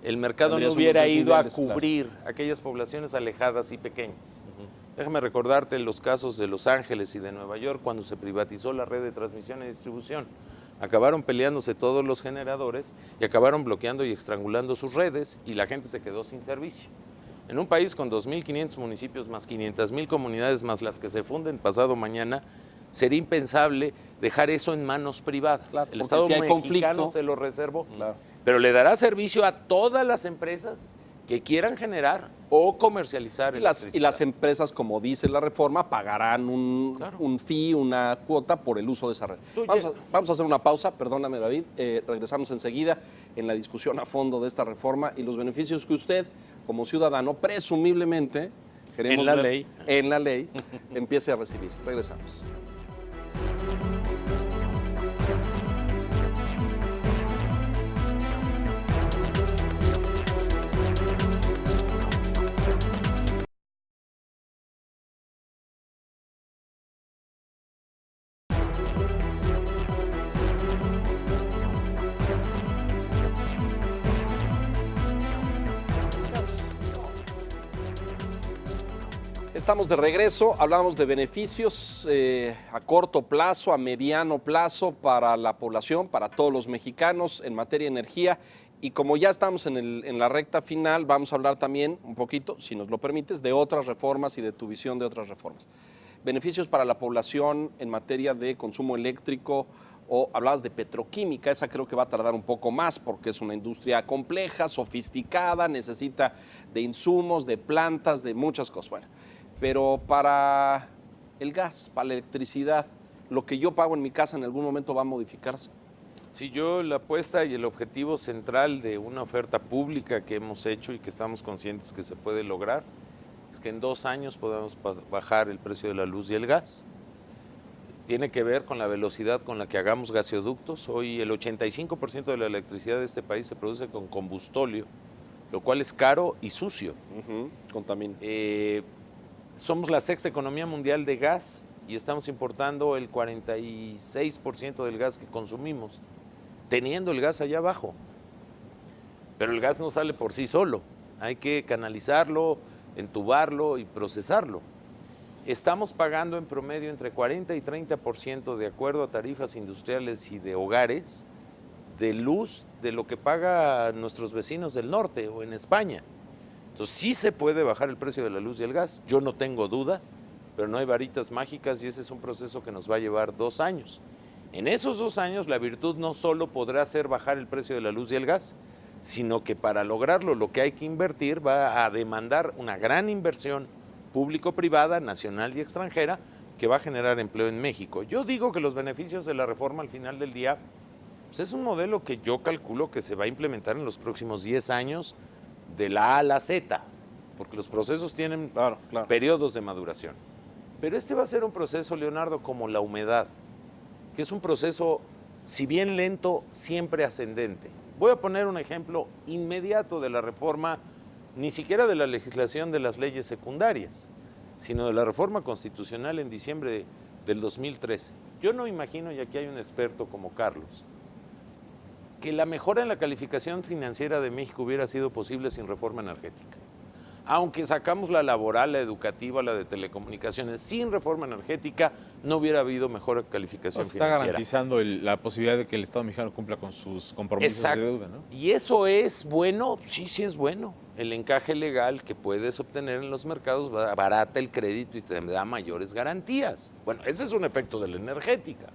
el mercado Tendrías no hubiera unos ido a desniveles, claro. cubrir aquellas poblaciones alejadas y pequeñas. Déjame recordarte los casos de Los Ángeles y de Nueva York cuando se privatizó la red de transmisión y distribución. Acabaron peleándose todos los generadores y acabaron bloqueando y estrangulando sus redes y la gente se quedó sin servicio. En un país con 2.500 municipios más 500.000 comunidades más las que se funden pasado mañana, sería impensable dejar eso en manos privadas. Claro, El porque Estado si hay mexicano conflicto- se lo reservó, Claro. pero le dará servicio a todas las empresas que quieran generar o comercializar Y las electricidad. empresas, como dice la reforma, pagarán un fee, una cuota por el uso de esa red. Tú Vamos a hacer una pausa, perdóname David, regresamos enseguida en la discusión a fondo de esta reforma y los beneficios que usted, como ciudadano, presumiblemente, queremos En la ver ley. en la ley, empiece a recibir. Regresamos. Estamos de regreso, hablamos de beneficios a corto plazo, a mediano plazo para la población, para todos los mexicanos en materia de energía. Y como ya estamos en la recta final, vamos a hablar también un poquito, si nos lo permites, de otras reformas y de tu visión de otras reformas. Beneficios para la población en materia de consumo eléctrico, o hablabas de petroquímica, esa creo que va a tardar un poco más porque es una industria compleja, sofisticada, necesita de insumos, de plantas, de muchas cosas. Bueno, pero para el gas, para la electricidad, lo que yo pago en mi casa en algún momento va a modificarse. Sí, yo la apuesta y el objetivo central de una oferta pública que hemos hecho y que estamos conscientes que se puede lograr es que en 2 años podamos bajar el precio de la luz y el gas. Tiene que ver con la velocidad con la que hagamos gasoductos. Hoy el 85% de la electricidad de este país se produce con combustóleo, lo cual es caro y sucio. Contamina. somos la sexta economía mundial de gas y estamos importando el 46% del gas que consumimos, teniendo el gas allá abajo. Pero el gas no sale por sí solo, hay que canalizarlo, entubarlo y procesarlo. Estamos pagando en promedio entre 40 y 30% de acuerdo a tarifas industriales y de hogares de luz de lo que pagan nuestros vecinos del norte o en España. Entonces sí se puede bajar el precio de la luz y el gas, yo no tengo duda, pero no hay varitas mágicas y ese es un proceso que nos va a llevar 2 años. En esos 2 años la virtud no solo podrá hacer bajar el precio de la luz y el gas, sino que para lograrlo lo que hay que invertir va a demandar una gran inversión público-privada, nacional y extranjera, que va a generar empleo en México. Yo digo que los beneficios de la reforma al final del día, pues es un modelo que yo calculo que se va a implementar en los próximos 10 años de la A a la Z, porque los procesos tienen periodos de maduración. Pero este va a ser un proceso, Leonardo, como la humedad, que es un proceso, si bien lento, siempre ascendente. Voy a poner un ejemplo inmediato de la reforma, ni siquiera de la legislación de las leyes secundarias, sino de la reforma constitucional en diciembre del 2013. Yo no imagino, y aquí hay un experto como Carlos, que la mejora en la calificación financiera de México hubiera sido posible sin reforma energética. Aunque sacamos la laboral, la educativa, la de telecomunicaciones, sin reforma energética no hubiera habido mejor calificación financiera. Está garantizando la posibilidad de que el Estado mexicano cumpla con sus compromisos de deuda, ¿no? ¿Y eso es bueno? Sí, sí es bueno. El encaje legal que puedes obtener en los mercados barata el crédito y te da mayores garantías. Bueno, ese es un efecto de la energética.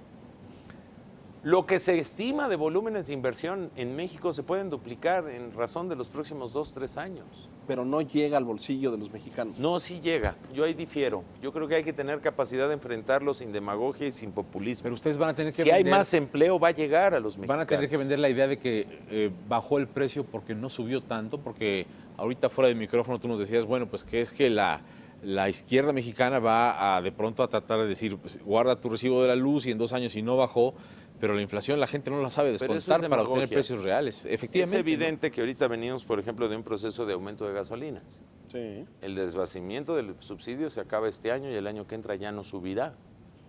Lo que se estima de volúmenes de inversión en México se pueden duplicar en razón de los próximos 2, 3 años. Pero no llega al bolsillo de los mexicanos. No, sí llega. Yo ahí difiero. Yo creo que hay que tener capacidad de enfrentarlo sin demagogia y sin populismo. Pero ustedes van a tener que si hay más empleo, va a llegar a los mexicanos. Van a tener que vender la idea de que bajó el precio porque no subió tanto, porque ahorita fuera del micrófono tú nos decías, bueno, pues que es que la izquierda mexicana va de pronto a tratar de decir, pues, guarda tu recibo de la luz y en 2 años y no bajó, pero la inflación la gente no la sabe descontar para obtener precios reales. Efectivamente. Es evidente que ahorita venimos, por ejemplo, de un proceso de aumento de gasolinas. Sí. El desabastecimiento del subsidio se acaba este año y el año que entra ya no subirá.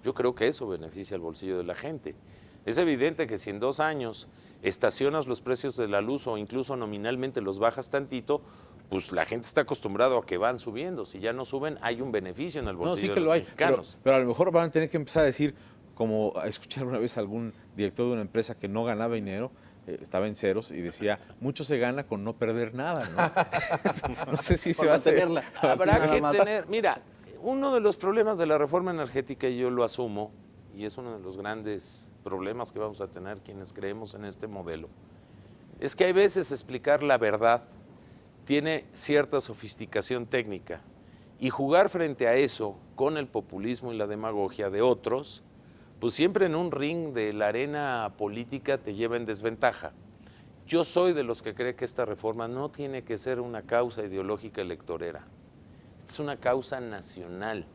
Yo creo que eso beneficia al bolsillo de la gente. Es evidente que si en 2 años estacionas los precios de la luz o incluso nominalmente los bajas tantito, pues la gente está acostumbrada a que van subiendo. Si ya no suben, hay un beneficio en el bolsillo de los mexicanos. Pero a lo mejor van a tener que empezar a decir, como a escuchar una vez a algún director de una empresa que no ganaba dinero, estaba en ceros y decía, mucho se gana con no perder nada, ¿no? No sé si se va a hacer. Habrá que tener, mira, uno de los problemas de la reforma energética, y yo lo asumo, y es uno de los grandes problemas que vamos a tener quienes creemos en este modelo, es que hay veces explicar la verdad tiene cierta sofisticación técnica y jugar frente a eso con el populismo y la demagogia de otros, pues siempre en un ring de la arena política te lleva en desventaja. Yo soy de los que cree que esta reforma no tiene que ser una causa ideológica electorera. Es una causa nacional.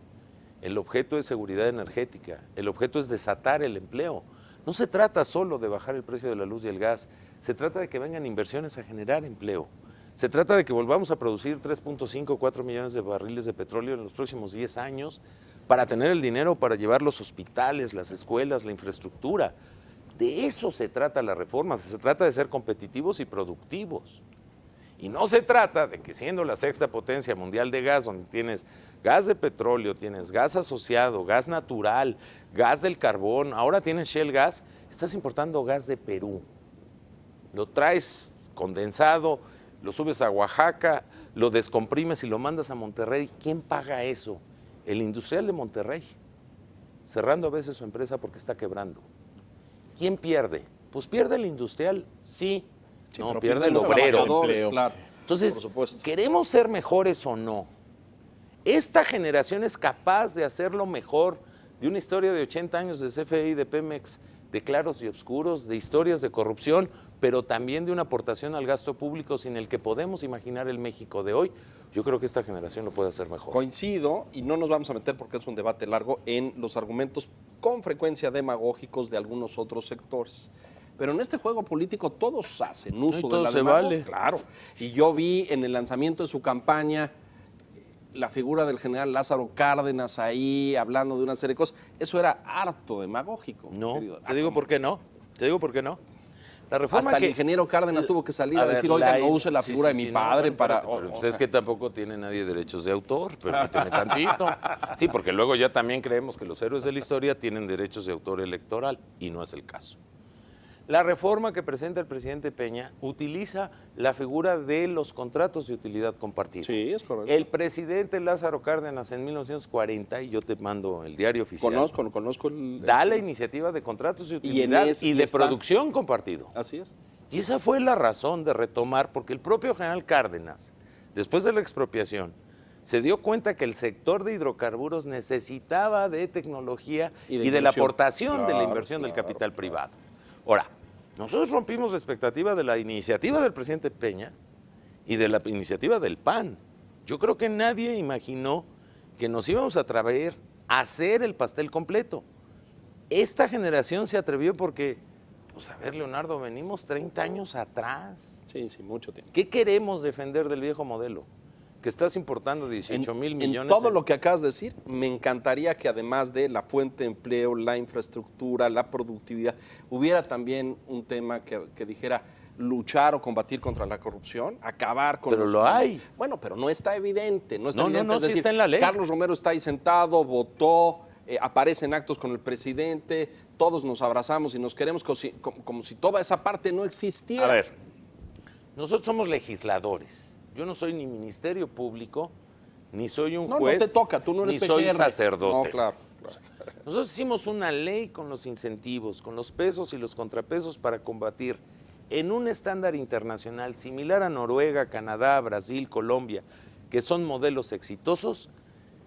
El objeto es seguridad energética, el objeto es desatar el empleo. No se trata solo de bajar el precio de la luz y el gas, se trata de que vengan inversiones a generar empleo. Se trata de que volvamos a producir 3.5 o 4 millones de barriles de petróleo en los próximos 10 años para tener el dinero para llevar los hospitales, las escuelas, la infraestructura. De eso se trata la reforma, se trata de ser competitivos y productivos. Y no se trata de que siendo la sexta potencia mundial de gas, donde tienes gas de petróleo, tienes gas asociado, gas natural, gas del carbón, ahora tienes Shell Gas, estás importando gas de Perú. Lo traes condensado, lo subes a Oaxaca, lo descomprimes y lo mandas a Monterrey. ¿Quién paga eso? El industrial de Monterrey, cerrando a veces su empresa porque está quebrando. ¿Quién pierde? Pues pierde el industrial, sí. Sí, no, pero pierde el los obrero. trabajadores, claro, Entonces, por supuesto. ¿queremos ser mejores o no? Esta generación es capaz de hacerlo mejor de una historia de 80 años de CFE y de Pemex, de claros y oscuros, de historias de corrupción, pero también de una aportación al gasto público sin el que podemos imaginar el México de hoy. Yo creo que esta generación lo puede hacer mejor. Coincido, y no nos vamos a meter porque es un debate largo, en los argumentos con frecuencia demagógicos de algunos otros sectores. Pero en este juego político todos hacen uso de la se demagogia. vale. Claro. Y yo vi en el lanzamiento de su campaña la figura del general Lázaro Cárdenas ahí hablando de una serie de cosas. Eso era harto demagógico. No, querido. te digo por qué no. Te digo por qué no. La reforma Hasta que el ingeniero Cárdenas tuvo que salir a ver, decir, oiga, no use la figura de mi no, padre bueno, para... espérate, pero, pues, es que tampoco tiene nadie derechos de autor, permíteme tantito. Sí, porque luego ya también creemos que los héroes de la historia tienen derechos de autor electoral, y no es el caso. La reforma que presenta el presidente Peña utiliza la figura de los contratos de utilidad compartida. Sí, es correcto. El presidente Lázaro Cárdenas en 1940, y yo te mando el diario oficial, Conozco el... da la iniciativa de contratos de Y en utilidad ese- y y de está- producción compartido. Así es. Y esa fue la razón de retomar, porque el propio general Cárdenas, después de la expropiación, se dio cuenta que el sector de hidrocarburos necesitaba de tecnología Y y de de, la inversión. aportación de la Claro, inversión del claro, capital privado. Ahora, nosotros rompimos la expectativa de la iniciativa del presidente Peña y de la iniciativa del PAN. Yo creo que nadie imaginó que nos íbamos a atrever a hacer el pastel completo. Esta generación se atrevió porque, pues a ver, Leonardo, venimos 30 años atrás. Sí, mucho tiempo. ¿Qué queremos defender del viejo modelo? Que estás importando 18,000 millones. En todo lo que acabas de decir, me encantaría que además de la fuente de empleo, la infraestructura, la productividad, hubiera también un tema que dijera luchar o combatir contra la corrupción, acabar con Pero lo hay. Bueno, pero no está evidente. No está No, evidente. no, Es sí decir, está en la ley. Carlos Romero está ahí sentado, votó, aparece en actos con el presidente, todos nos abrazamos y nos queremos como si toda esa parte no existiera. A ver, nosotros somos legisladores. Yo no soy ni ministerio público, ni soy un No, juez. no te toca, tú no eres ni soy PGR. sacerdote. No, claro. Nosotros hicimos una ley con los incentivos, con los pesos y los contrapesos para combatir en un estándar internacional similar a Noruega, Canadá, Brasil, Colombia, que son modelos exitosos,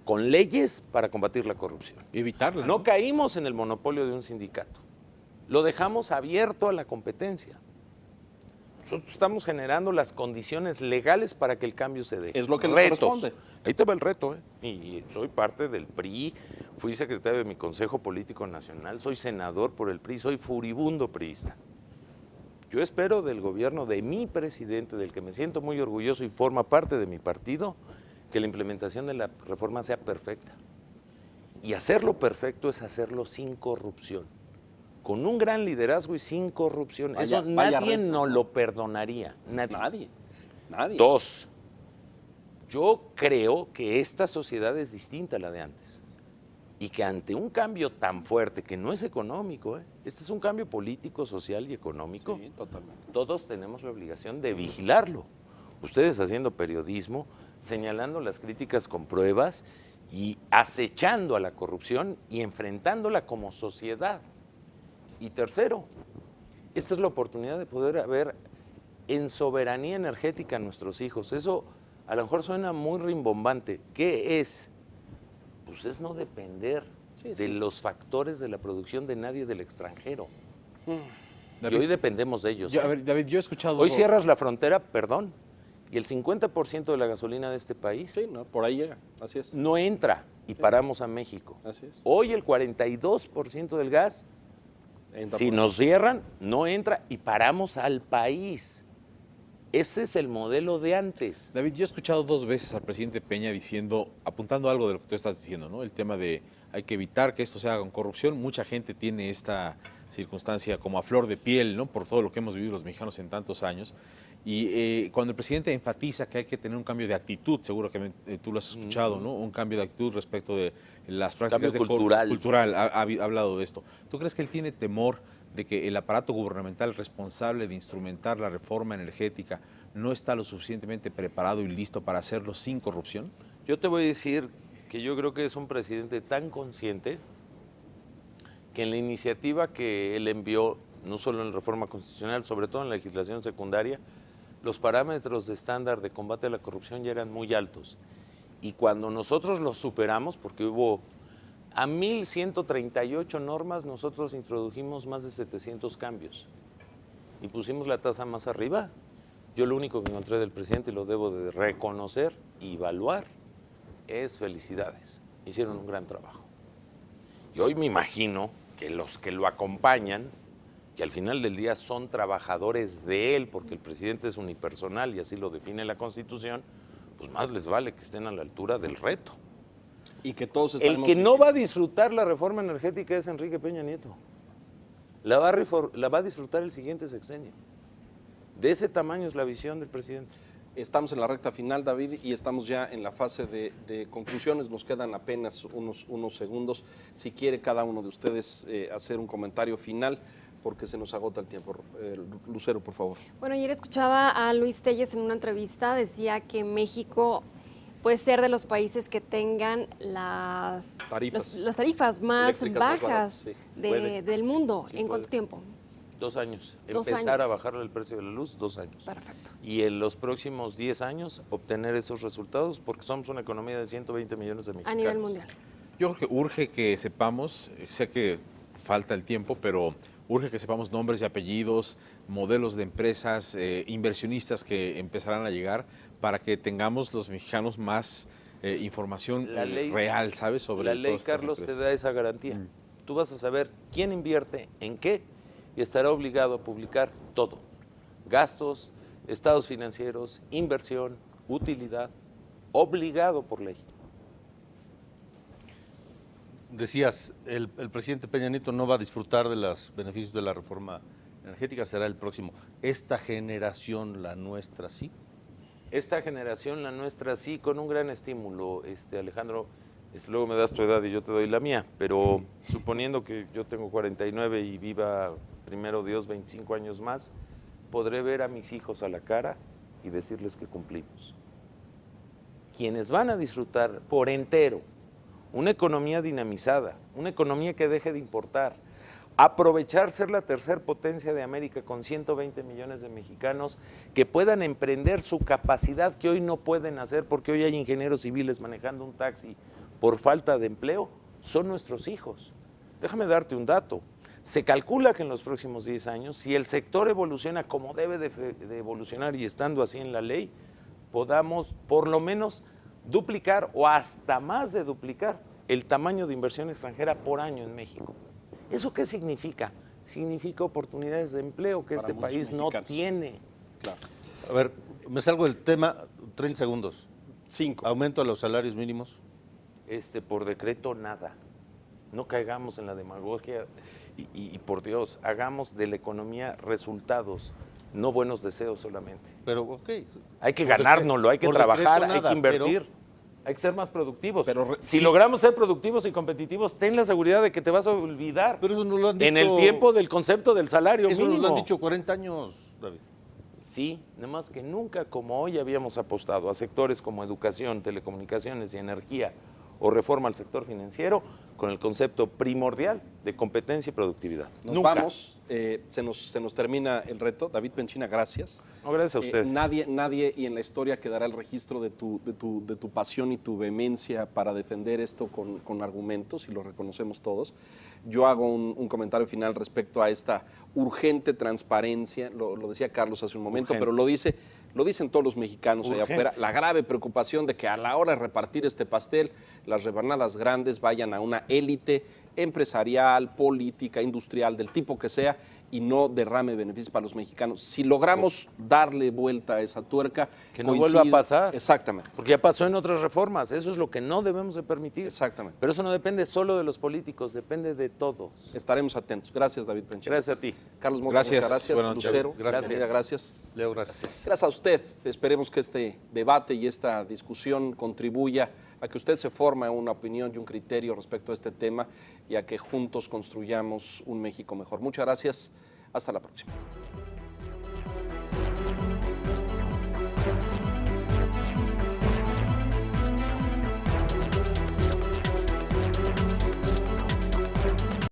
con leyes para combatir la corrupción. Evitarla. No caímos en el monopolio de un sindicato, lo dejamos abierto a la competencia. Nosotros estamos generando las condiciones legales para que el cambio se dé. Es lo que nos Retos. corresponde. Ahí te va el reto, ¿eh? Y soy parte del PRI, fui secretario de mi Consejo Político Nacional, soy senador por el PRI, soy furibundo priista. Yo espero del gobierno de mi presidente, del que me siento muy orgulloso y forma parte de mi partido, que la implementación de la reforma sea perfecta. Y hacerlo perfecto es hacerlo sin corrupción, con un gran liderazgo y sin corrupción. Vaya- Eso vaya nadie reto. nos lo perdonaría, nadie. Nadie. Dos, yo creo que esta sociedad es distinta a la de antes y que ante un cambio tan fuerte, que no es económico, este es un cambio político, social y económico, Sí, totalmente. todos tenemos la obligación de vigilarlo. Ustedes haciendo periodismo, señalando las críticas con pruebas y acechando a la corrupción y enfrentándola como sociedad. Y tercero, esta es la oportunidad de poder ver en soberanía energética a nuestros hijos. Eso a lo mejor suena muy rimbombante. ¿Qué es? Pues es no depender de los factores de la producción de nadie del extranjero. Y hoy dependemos de ellos. A ver, David, yo he escuchado... Hoy cierras la frontera, perdón, y el 50% de la gasolina de este país Sí, no, por ahí llega. Así es. no entra y paramos a México. Así es. Hoy el 42% del gas, Entra si por- nos cierran, no entra y paramos al país. Ese es el modelo de antes. David, yo he escuchado 2 veces al presidente Peña diciendo, apuntando algo de lo que tú estás diciendo, ¿no? El tema de hay que evitar que esto se haga con corrupción. Mucha gente tiene esta circunstancia como a flor de piel, ¿no? Por todo lo que hemos vivido los mexicanos en tantos años. Y cuando el presidente enfatiza que hay que tener un cambio de actitud, seguro que tú lo has escuchado, ¿no? Un cambio de actitud respecto de las prácticas Cambio cultural. cultural. Ha hablado de esto. ¿Tú crees que él tiene temor de que el aparato gubernamental responsable de instrumentar la reforma energética no está lo suficientemente preparado y listo para hacerlo sin corrupción? Yo te voy a decir que yo creo que es un presidente tan consciente que en la iniciativa que él envió, no solo en la reforma constitucional, sobre todo en la legislación secundaria, los parámetros de estándar de combate a la corrupción ya eran muy altos. Y cuando nosotros los superamos, porque hubo a 1,138 normas, nosotros introdujimos más de 700 cambios y pusimos la tasa más arriba. Yo lo único que encontré del presidente, y lo debo de reconocer y evaluar, es felicidades. Hicieron un gran trabajo. Y hoy me imagino que los que lo acompañan, que al final del día son trabajadores de él, porque el presidente es unipersonal y así lo define la Constitución, pues más les vale que estén a la altura del reto. Y que todos El estaremos que no va a disfrutar la reforma energética es Enrique Peña Nieto. La va a disfrutar el siguiente sexenio. De ese tamaño es la visión del presidente. Estamos en la recta final, David, y estamos ya en la fase de conclusiones. Nos quedan apenas unos segundos. Si quiere cada uno de ustedes hacer un comentario final, porque se nos agota el tiempo. Lucero, por favor. Bueno, ayer escuchaba a Luis Telles en una entrevista, decía que México puede ser de los países que tengan las tarifas más Eléctricas más bajas baratas, sí. del mundo. Sí, ¿En puede. cuánto tiempo? 2 años. 2 Empezar a años. bajarle el precio de la luz, 2 años. Perfecto. Y en los próximos 10 años obtener esos resultados, porque somos una economía de 120 millones de A mexicanos. nivel mundial. Yo creo que urge que sepamos, sé que falta el tiempo, pero urge que sepamos nombres y apellidos, modelos de empresas, inversionistas que empezarán a llegar para que tengamos los mexicanos más información La ley- real, ¿sabes? Sobre La ley, todas estas Carlos, te empresas. da esa garantía. Tú vas a saber quién invierte en qué y estará obligado a publicar todo. Gastos, estados financieros, inversión, utilidad, obligado por ley. Decías, el presidente Peña Nieto no va a disfrutar de los beneficios de la reforma energética, será el próximo. Esta generación, la nuestra, sí. Esta generación, la nuestra, sí, con un gran estímulo, Alejandro. Luego me das tu edad y yo te doy la mía, pero suponiendo que yo tengo 49 y viva, primero Dios, 25 años más, podré ver a mis hijos a la cara y decirles que cumplimos. Quienes van a disfrutar por entero una economía dinamizada, una economía que deje de importar, aprovechar ser la tercer potencia de América con 120 millones de mexicanos que puedan emprender su capacidad que hoy no pueden hacer porque hoy hay ingenieros civiles manejando un taxi por falta de empleo, son nuestros hijos. Déjame darte un dato. Se calcula que en los próximos 10 años, si el sector evoluciona como debe de evolucionar y estando así en la ley, podamos por lo menos duplicar o hasta más de duplicar el tamaño de inversión extranjera por año en México. ¿Eso qué significa? Significa oportunidades de empleo que Para este muchos país no mexicanos. tiene. Claro. A ver, me salgo del tema, 30 segundos. 5. Aumento a los salarios mínimos. Por decreto nada. No caigamos en la demagogia y por Dios, hagamos de la economía resultados, no buenos deseos solamente. Pero, ok. Hay que Por ganárnoslo, hay que por trabajar, decreto hay nada, que invertir. pero- Hay que ser más productivos. Pero si sí. logramos ser productivos y competitivos, ten la seguridad de que te vas a olvidar Pero eso no lo han dicho. en el tiempo del concepto del salario Eso mínimo. nos lo han dicho 40 años, David. Sí, nada más que nunca como hoy habíamos apostado a sectores como educación, telecomunicaciones y energía o reforma al sector financiero con el concepto primordial de competencia y productividad. Nos Nunca. vamos, se nos termina el reto. David Penchina, gracias. No, gracias a ustedes. Nadie y en la historia quedará el registro de tu pasión y tu vehemencia para defender esto con argumentos, y lo reconocemos todos. Yo hago un comentario final respecto a esta urgente transparencia, lo decía Carlos hace un momento, Urgente. pero lo dicen todos los mexicanos allá Urgente. afuera, la grave preocupación de que a la hora de repartir este pastel, las rebanadas grandes vayan a una élite empresarial, política, industrial, del tipo que sea, y no derrame beneficios para los mexicanos. Si logramos darle vuelta a esa tuerca, Que no vuelva a pasar. Exactamente. Porque ya pasó en otras reformas. Eso es lo que no debemos de permitir. Exactamente. Pero eso no depende solo de los políticos, depende de todos. Estaremos atentos. Gracias, David Penchina. Gracias a ti. Carlos Mota, Gracias. muchas gracias. Buenas noches. Lucero, Gracias. querida, gracias. Leo, gracias. Gracias a usted. Esperemos que este debate y esta discusión contribuya a que usted se forme una opinión y un criterio respecto a este tema y a que juntos construyamos un México mejor. Muchas gracias. Hasta la próxima.